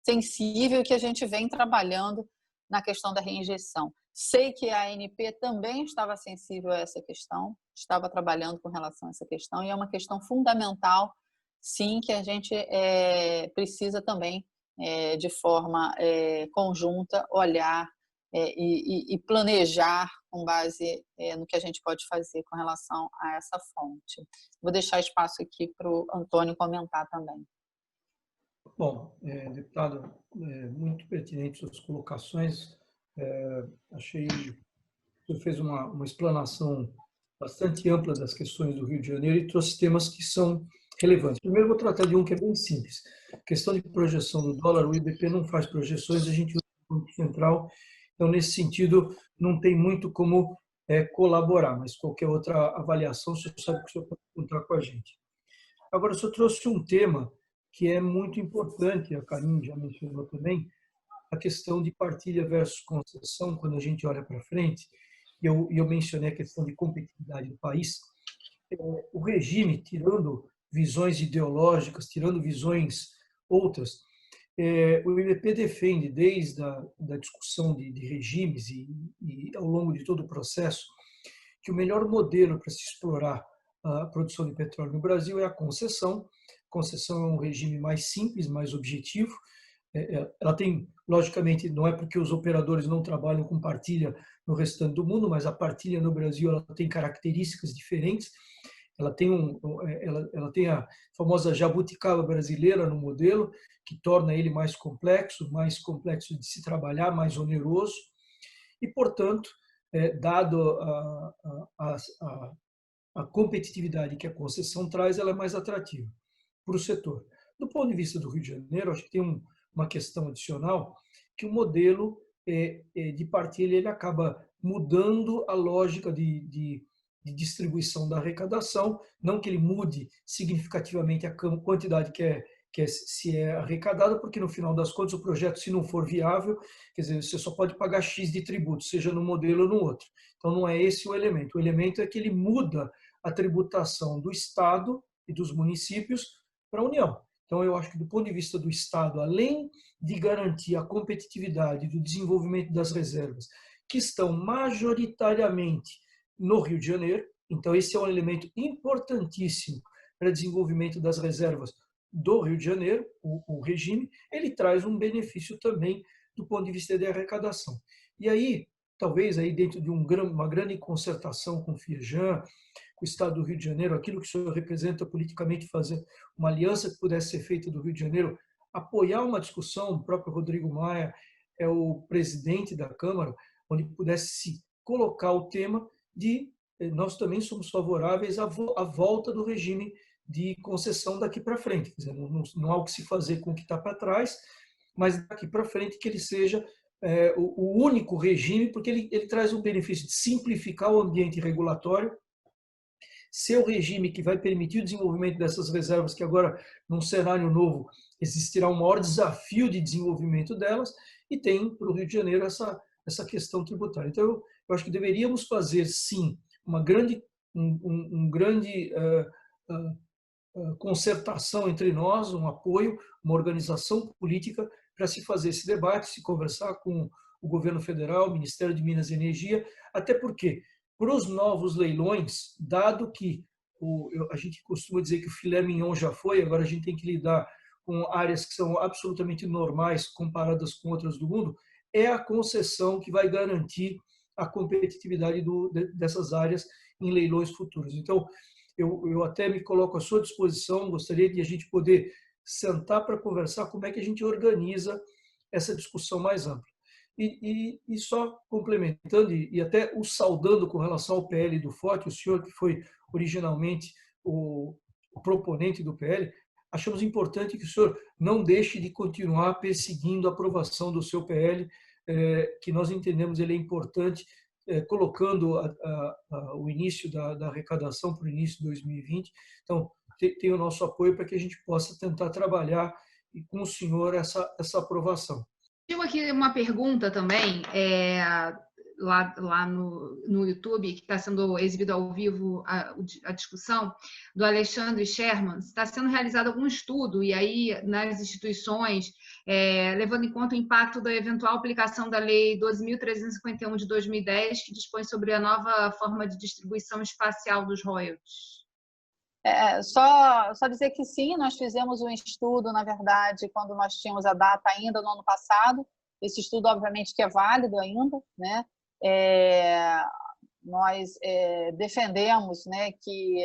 sensível e que a gente vem trabalhando na questão da reinjeção. Sei que a ANP também estava sensível a essa questão, estava trabalhando com relação a essa questão, e é uma questão fundamental, sim, que a gente precisa também, de forma conjunta, olhar e planejar com base no que a gente pode fazer com relação a essa fonte. Vou deixar espaço aqui para o Antônio comentar também. Bom, deputado, muito pertinente suas colocações. Achei que você fez uma explanação bastante ampla das questões do Rio de Janeiro e trouxe temas que são relevantes. Primeiro, vou tratar de um que é bem simples. Questão de projeção do dólar, o IBP não faz projeções, a gente usa o Banco Central, então, nesse sentido, não tem muito como colaborar, mas qualquer outra avaliação, o senhor sabe que o senhor pode contar com a gente. Agora, o senhor trouxe um tema que é muito importante, a Karine já mencionou também, a questão de partilha versus concessão, quando a gente olha para frente, e eu mencionei a questão de competitividade do país, o regime, tirando visões ideológicas, tirando visões outras, o IBP defende, desde da discussão de regimes e ao longo de todo o processo, que o melhor modelo para se explorar a produção de petróleo no Brasil é a concessão. Concessão é um regime mais simples, mais objetivo. Ela tem, logicamente, não é porque os operadores não trabalham com partilha no restante do mundo, mas a partilha no Brasil ela tem características diferentes. Ela tem a famosa jabuticaba brasileira no modelo, que torna ele mais complexo de se trabalhar, mais oneroso. E, portanto, dado a competitividade que a concessão traz, ela é mais atrativa para o setor. Do ponto de vista do Rio de Janeiro, acho que tem uma questão adicional, que o modelo de partilha ele acaba mudando a lógica de distribuição da arrecadação, não que ele mude significativamente a quantidade que se é arrecadada, porque no final das contas o projeto, se não for viável, quer dizer, você só pode pagar X de tributo, seja no modelo ou no outro. Então não é esse o elemento. O elemento é que ele muda a tributação do Estado e dos municípios para a União. Então eu acho que do ponto de vista do Estado, além de garantir a competitividade do desenvolvimento das reservas, que estão majoritariamente no Rio de Janeiro, então esse é um elemento importantíssimo para o desenvolvimento das reservas do Rio de Janeiro, o regime, ele traz um benefício também do ponto de vista da arrecadação. E aí, talvez aí dentro de uma grande concertação com o FIEJAN, com o Estado do Rio de Janeiro, aquilo que o senhor representa politicamente, fazer uma aliança que pudesse ser feita do Rio de Janeiro, apoiar uma discussão, o próprio Rodrigo Maia é o presidente da Câmara, onde pudesse se colocar o tema de nós também somos favoráveis à volta do regime de concessão daqui para frente. Quer dizer, não há o que se fazer com o que está para trás, mas daqui para frente que ele seja o único regime, porque ele traz o benefício de simplificar o ambiente regulatório, ser o regime que vai permitir o desenvolvimento dessas reservas, que agora, num cenário novo, existirá um maior desafio de desenvolvimento delas, e tem para o Rio de Janeiro essa questão tributária. Então, eu acho que deveríamos fazer, sim, uma grande concertação entre nós, um apoio, uma organização política para se fazer esse debate, se conversar com o governo federal, o Ministério de Minas e Energia, até porque, para os novos leilões, dado que a gente costuma dizer que o filé mignon já foi, agora a gente tem que lidar com áreas que são absolutamente normais comparadas com outras do mundo, é a concessão que vai garantir a competitividade dessas áreas em leilões futuros. Então, eu até me coloco à sua disposição, gostaria de a gente poder sentar para conversar como é que a gente organiza essa discussão mais ampla. E só complementando e até o saudando com relação ao PL do Forte, o senhor que foi originalmente o proponente do PL, achamos importante que o senhor não deixe de continuar perseguindo a aprovação do seu PL, que nós entendemos ele é importante, colocando o início da arrecadação para o início de 2020. Então, tem o nosso apoio para que a gente possa tentar trabalhar com o senhor essa aprovação. Tenho aqui uma pergunta também, lá no YouTube, que está sendo exibido ao vivo a discussão, do Alexandre Sherman. Está sendo realizado algum estudo, e aí nas instituições, levando em conta o impacto da eventual aplicação da Lei 12.351 de 2010, que dispõe sobre a nova forma de distribuição espacial dos royalties? Só dizer que sim, nós fizemos um estudo, na verdade, quando nós tínhamos a data ainda no ano passado. Esse estudo, obviamente, que é válido ainda, né? Nós defendemos, né, que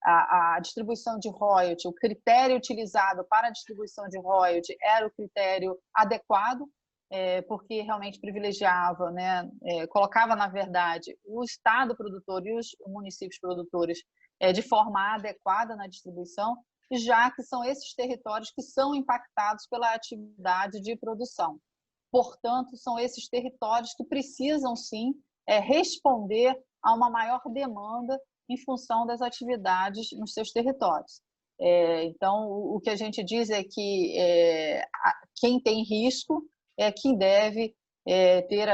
a distribuição de royalty, o critério utilizado para a distribuição de royalty era o critério adequado, porque realmente privilegiava, né, colocava, na verdade, o Estado produtor e os municípios produtores de forma adequada na distribuição, já que são esses territórios que são impactados pela atividade de produção. Portanto, são esses territórios que precisam, sim, responder a uma maior demanda em função das atividades nos seus territórios. Então, o que a gente diz é que quem tem risco é quem deve ter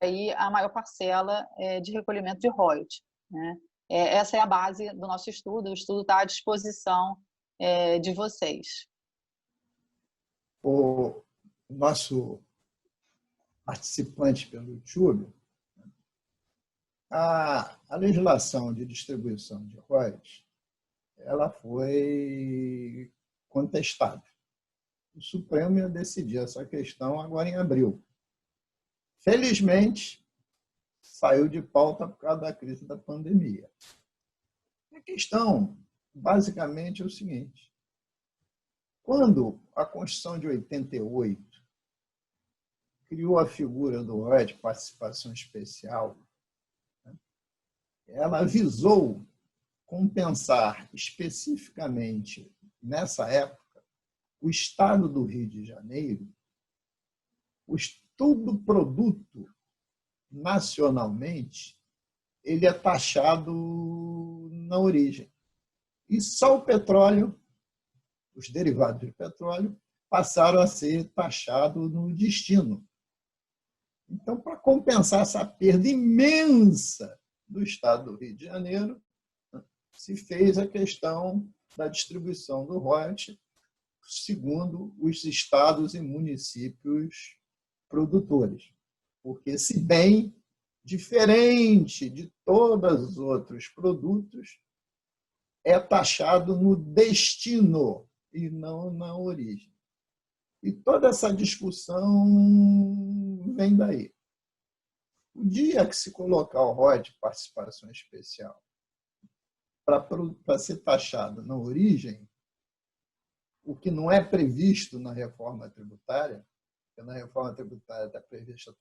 aí a maior parcela de recolhimento de royalties, né? Essa é a base do nosso estudo. O estudo está à disposição de vocês. O nosso participante pelo YouTube, a legislação de distribuição de royalties, ela foi contestada. O Supremo ia decidir essa questão agora em abril. Felizmente, saiu de pauta por causa da crise da pandemia. A questão, basicamente, é o seguinte. Quando a Constituição de 88 criou a figura do royalty de participação especial, ela visou compensar especificamente, nessa época, o Estado do Rio de Janeiro, todo produto nacionalmente, ele é taxado na origem. E só o petróleo, os derivados de petróleo, passaram a ser taxados no destino. Então, para compensar essa perda imensa do Estado do Rio de Janeiro, se fez a questão da distribuição do royalty segundo os estados e municípios produtores. Porque, se bem diferente de todos os outros produtos, é taxado no destino e não na origem. E toda essa discussão vem daí. O dia que se colocar o royalty de participação especial para ser taxado na origem, o que não é previsto na reforma tributária, porque na reforma tributária está prevista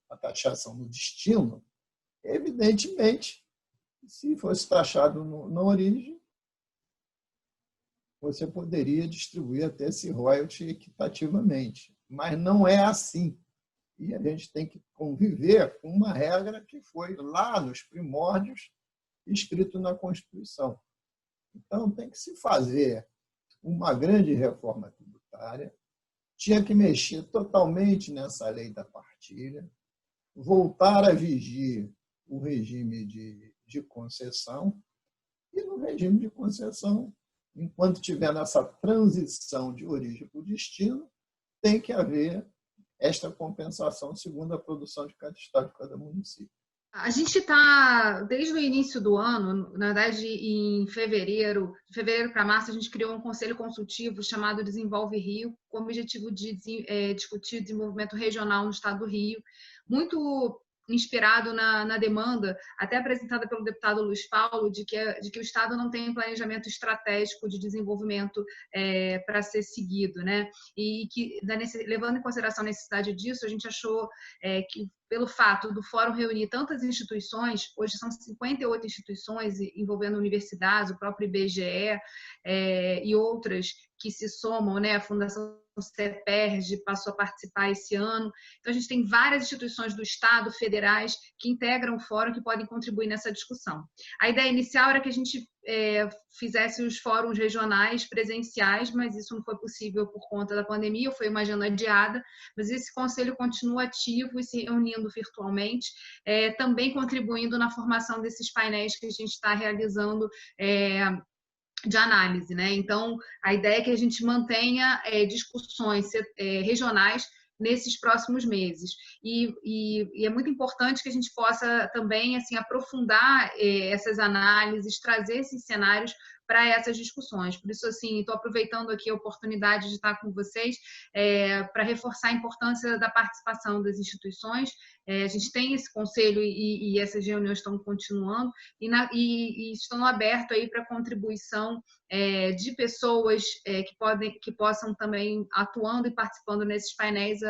a taxação no destino, evidentemente, se fosse taxado na origem, você poderia distribuir até esse royalty equitativamente. Mas não é assim. E a gente tem que conviver com uma regra que foi lá nos primórdios escrito na Constituição. Então, tem que se fazer uma grande reforma tributária, tinha que mexer totalmente nessa lei da partilha, voltar a vigir o regime de concessão, e no regime de concessão, enquanto tiver nessa transição de origem para o destino, tem que haver esta compensação segundo a produção de cada estado, de cada município. A gente está, desde o início do ano, na verdade, em fevereiro, de fevereiro para março, a gente criou um conselho consultivo chamado Desenvolve Rio, com o objetivo de discutir desenvolvimento regional no estado do Rio, muito inspirado na demanda, até apresentada pelo deputado Luiz Paulo, de que o Estado não tem um planejamento estratégico de desenvolvimento para ser seguido, né? E que, levando em consideração a necessidade disso, a gente achou que, pelo fato do Fórum reunir tantas instituições, hoje são 58 instituições envolvendo universidades, o próprio IBGE e outras que se somam, né? A Fundação CEPERJ passou a participar esse ano. Então, a gente tem várias instituições do Estado, federais, que integram o fórum, que podem contribuir nessa discussão. A ideia inicial era que a gente fizesse os fóruns regionais presenciais, mas isso não foi possível por conta da pandemia, foi uma agenda adiada, mas esse conselho continua ativo e se reunindo virtualmente, também contribuindo na formação desses painéis que a gente está realizando de análise, né? Então, a ideia é que a gente mantenha discussões regionais nesses próximos meses. E é muito importante que a gente possa também assim, aprofundar essas análises, trazer esses cenários para essas discussões. Por isso, assim, estou aproveitando aqui a oportunidade de estar com vocês para reforçar a importância da participação das instituições. A gente tem esse conselho e essas reuniões estão continuando e estão abertos aí para contribuição de pessoas que possam também, atuando e participando nesses painéis,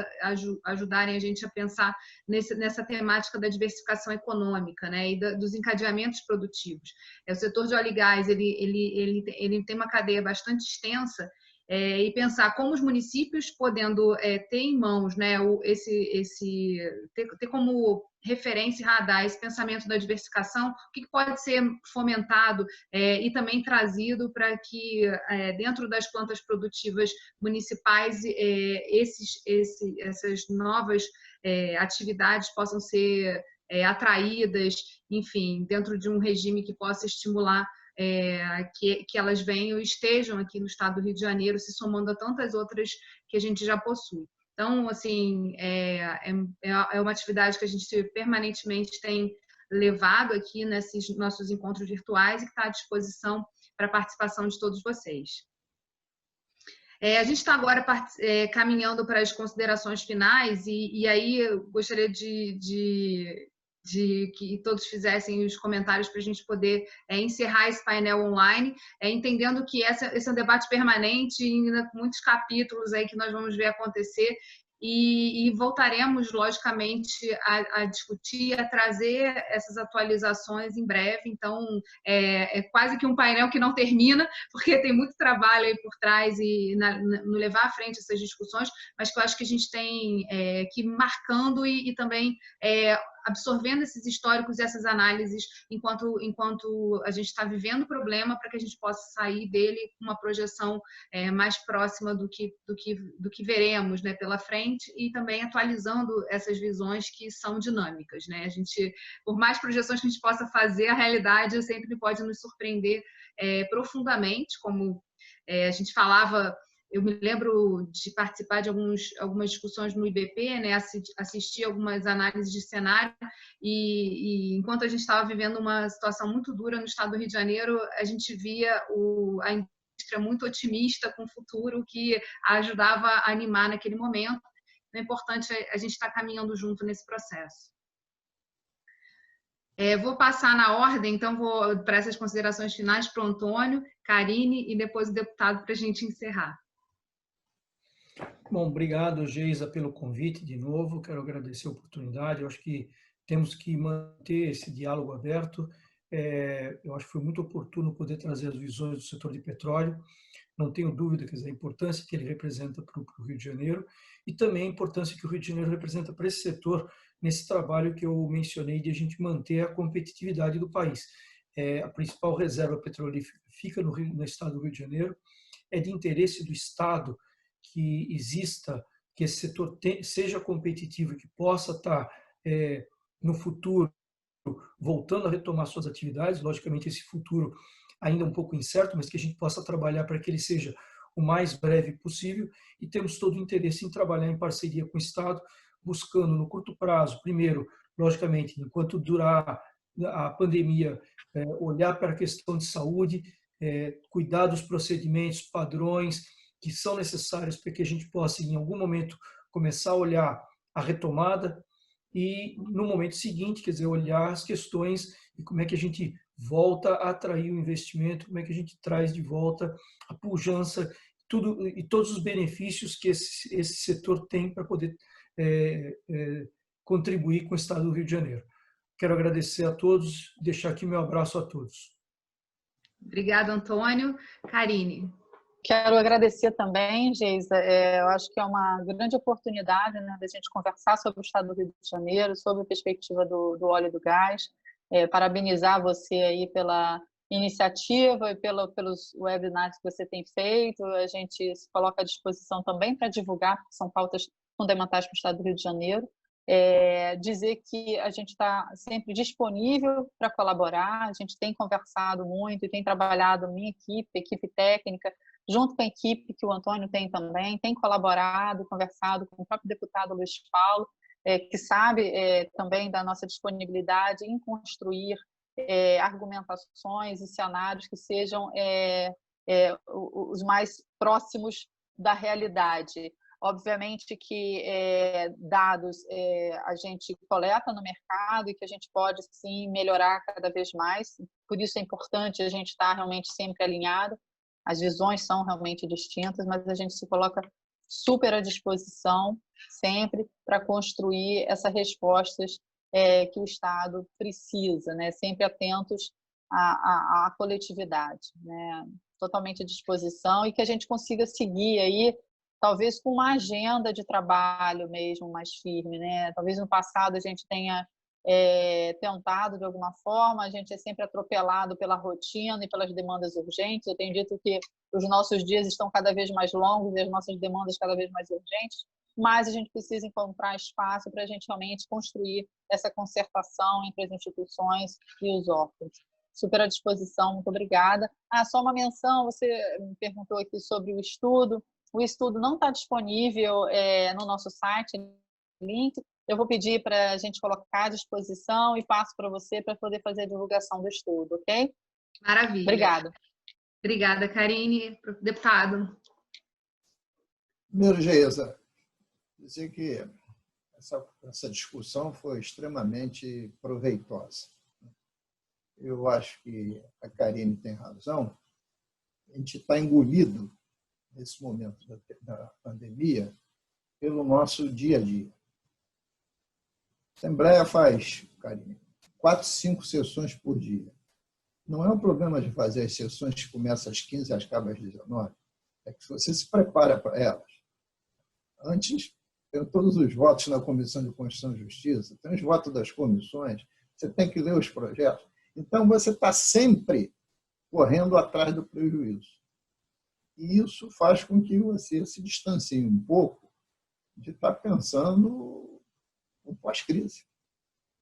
ajudarem a gente a pensar nessa temática da diversificação econômica, né, e dos encadeamentos produtivos. O setor de óleo e gás, ele tem uma cadeia bastante extensa, e pensar como os municípios podendo ter em mãos, né, ter como referência e radar esse pensamento da diversificação, o que pode ser fomentado e também trazido para que dentro das plantas produtivas municipais essas novas atividades possam ser atraídas, enfim, dentro de um regime que possa estimular que elas venham e estejam aqui no estado do Rio de Janeiro, se somando a tantas outras que a gente já possui. Então, assim, é uma atividade que a gente permanentemente tem levado aqui nesses nossos encontros virtuais e que está à disposição para a participação de todos vocês. A gente está agora caminhando para as considerações finais e aí eu gostaria de que todos fizessem os comentários para a gente poder encerrar esse painel online, entendendo que esse é um debate permanente, ainda com muitos capítulos aí que nós vamos ver acontecer, e voltaremos, logicamente, a discutir, a trazer essas atualizações em breve. Então, é quase que um painel que não termina, porque tem muito trabalho aí por trás e no levar à frente essas discussões, mas que eu acho que a gente tem que ir marcando e também absorvendo esses históricos e essas análises enquanto a gente está vivendo o problema, para que a gente possa sair dele com uma projeção mais próxima do que veremos, né, pela frente, e também atualizando essas visões que são dinâmicas, né? A gente, por mais projeções que a gente possa fazer, a realidade sempre pode nos surpreender profundamente, como a gente falava. Eu me lembro de participar de algumas discussões no IBP, né, assistir algumas análises de cenário, e enquanto a gente estava vivendo uma situação muito dura no estado do Rio de Janeiro, a gente via a indústria muito otimista com o futuro, que ajudava a animar naquele momento. É importante a gente estar caminhando junto nesse processo. Vou passar na ordem, então vou para essas considerações finais para o Antônio, Karine e depois o deputado para a gente encerrar. Bom, obrigado, Geisa, pelo convite de novo. Quero agradecer a oportunidade. Eu acho que temos que manter esse diálogo aberto. eu acho que foi muito oportuno poder trazer as visões do setor de petróleo. Não tenho dúvida, quer dizer, a importância que ele representa para o Rio de Janeiro e também a importância que o Rio de Janeiro representa para esse setor nesse trabalho que eu mencionei de a gente manter a competitividade do país. A principal reserva petrolífera fica no estado do Rio de Janeiro. É de interesse do Estado que exista, que esse setor seja competitivo, que possa estar no futuro voltando a retomar suas atividades. Logicamente, esse futuro ainda é um pouco incerto, mas que a gente possa trabalhar para que ele seja o mais breve possível, e temos todo o interesse em trabalhar em parceria com o Estado, buscando no curto prazo, primeiro, logicamente, enquanto durar a pandemia, olhar para a questão de saúde, cuidar dos procedimentos, padrões que são necessários para que a gente possa, em algum momento, começar a olhar a retomada e, no momento seguinte, quer dizer, olhar as questões e como é que a gente volta a atrair o investimento, como é que a gente traz de volta a pujança, tudo e todos os benefícios que esse setor tem para poder contribuir com o Estado do Rio de Janeiro. Quero agradecer a todos, deixar aqui meu abraço a todos. Obrigada, Antônio. Karine. Quero agradecer também, Geisa. Eu acho que é uma grande oportunidade, né, da gente conversar sobre o Estado do Rio de Janeiro, sobre a perspectiva do óleo e do gás. Parabenizar você aí pela iniciativa e pelos webinars que você tem feito. A gente se coloca à disposição também para divulgar, porque são pautas fundamentais para o Estado do Rio de Janeiro. Dizer que a gente está sempre disponível para colaborar, a gente tem conversado muito e tem trabalhado, minha equipe técnica, junto com a equipe que o Antônio tem também, tem colaborado, conversado com o próprio deputado Luiz Paulo, que sabe também da nossa disponibilidade em construir argumentações e cenários que sejam os mais próximos da realidade. Obviamente que dados a gente coleta no mercado e que a gente pode, sim, melhorar cada vez mais. Por isso é importante a gente estar realmente sempre alinhado. As visões são realmente distintas, mas a gente se coloca super à disposição sempre para construir essas respostas que o Estado precisa, né? Sempre atentos à coletividade, né? Totalmente à disposição, e que a gente consiga seguir aí, talvez com uma agenda de trabalho mesmo mais firme, né? Talvez no passado a gente tenha tentado de alguma forma, a gente é sempre atropelado pela rotina e pelas demandas urgentes. Eu tenho dito que os nossos dias estão cada vez mais longos e as nossas demandas cada vez mais urgentes, mas a gente precisa encontrar espaço para a gente realmente construir essa concertação entre as instituições e os órgãos. Super à disposição, muito obrigada. Só uma menção, você me perguntou aqui sobre o estudo não está disponível no nosso site, link. Eu vou pedir para a gente colocar à disposição e passo para você para poder fazer a divulgação do estudo, ok? Maravilha. Obrigada. Obrigada, Karine. Deputado. Primeiro, Geisa, dizer que essa discussão foi extremamente proveitosa. Eu acho que a Karine tem razão. A gente está engolido, nesse momento da pandemia, pelo nosso dia a dia. A Assembleia faz, Karine, 4, 5 sessões por dia. Não é um problema de fazer as sessões que começam às 15 e acabam às 19. É que você se prepara para elas. Antes, tem todos os votos na Comissão de Constituição e Justiça, tem os votos das comissões, você tem que ler os projetos. Então, você está sempre correndo atrás do prejuízo. E isso faz com que você se distancie um pouco de estar pensando no pós-crise.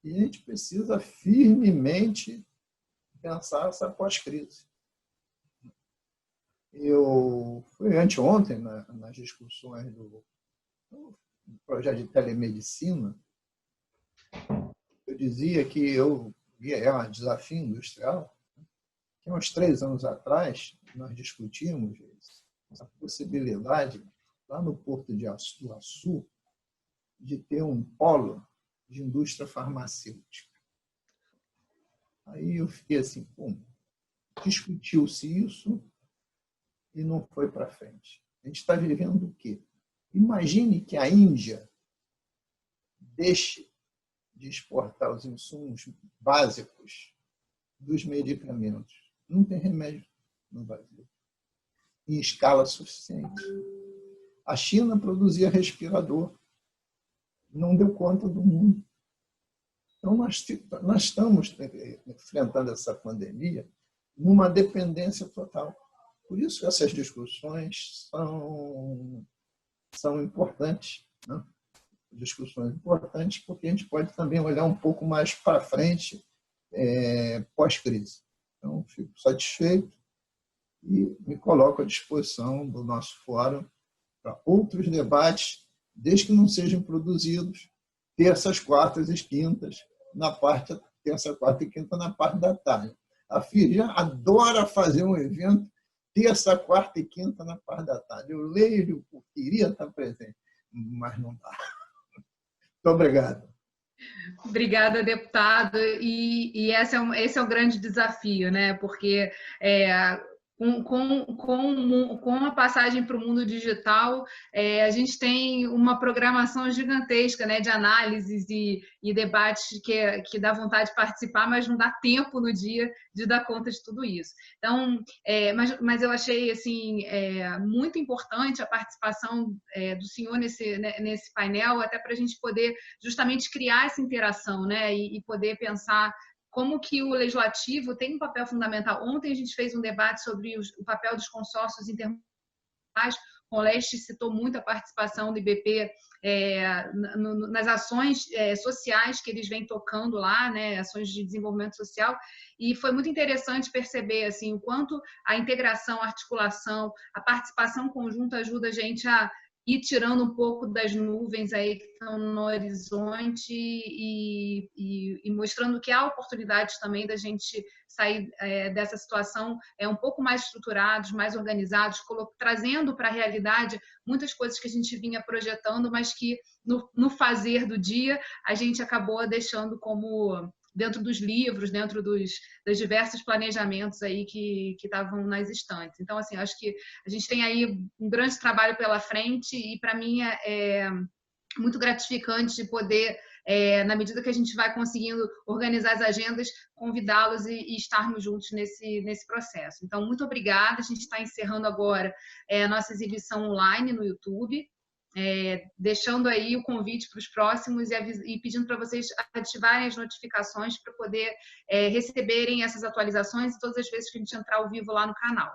E a gente precisa firmemente pensar essa pós-crise. Eu fui anteontem nas discussões do projeto de telemedicina. Eu dizia que é um desafio industrial. Que uns 3 anos atrás, nós discutimos a possibilidade, lá no Porto de Açu, de ter um polo de indústria farmacêutica. Aí eu fiquei assim, discutiu-se isso e não foi para frente. A gente está vivendo o quê? Imagine que a Índia deixe de exportar os insumos básicos dos medicamentos. Não tem remédio no Brasil em escala suficiente. A China produzia respirador, não deu conta do mundo. Então, nós estamos enfrentando essa pandemia numa dependência total. Por isso, essas discussões são importantes, né? Discussões importantes, porque a gente pode também olhar um pouco mais para frente, pós-crise. Então, fico satisfeito e me coloco à disposição do nosso fórum para outros debates, desde que não sejam produzidos terças, quartas e quintas, terça, quarta e quinta na parte da tarde. A Firjan adora fazer um evento terça, quarta e quinta na parte da tarde. Eu leio, eu queria estar presente, mas não dá. Muito obrigado. Obrigada, deputado. E esse é o grande desafio, né? Porque com a passagem para o mundo digital, a gente tem uma programação gigantesca, né, de análises e debates que dá vontade de participar, mas não dá tempo no dia de dar conta de tudo isso. Então, mas eu achei assim, muito importante a participação do senhor nesse painel, até para a gente poder justamente criar essa interação, né, e poder pensar como que o legislativo tem um papel fundamental. Ontem a gente fez um debate sobre o papel dos consórcios intermunicipais. O Leste citou muito a participação do IBP nas ações sociais que eles vêm tocando lá, né, ações de desenvolvimento social, e foi muito interessante perceber assim, o quanto a integração, a articulação, a participação conjunta ajuda a gente a ir tirando um pouco das nuvens aí que estão no horizonte e mostrando que há oportunidades também da gente sair dessa situação um pouco mais estruturados, mais organizados, trazendo para a realidade muitas coisas que a gente vinha projetando, mas que no fazer do dia a gente acabou deixando como dentro dos livros, dentro dos diversos planejamentos aí que estavam nas estantes. Então, assim, acho que a gente tem aí um grande trabalho pela frente e, para mim, é muito gratificante de poder, na medida que a gente vai conseguindo organizar as agendas, convidá-los e estarmos juntos nesse processo. Então, muito obrigada. A gente está encerrando agora a nossa exibição online no YouTube. Deixando aí o convite para os próximos e pedindo para vocês ativarem as notificações para poder receberem essas atualizações todas as vezes que a gente entrar ao vivo lá no canal.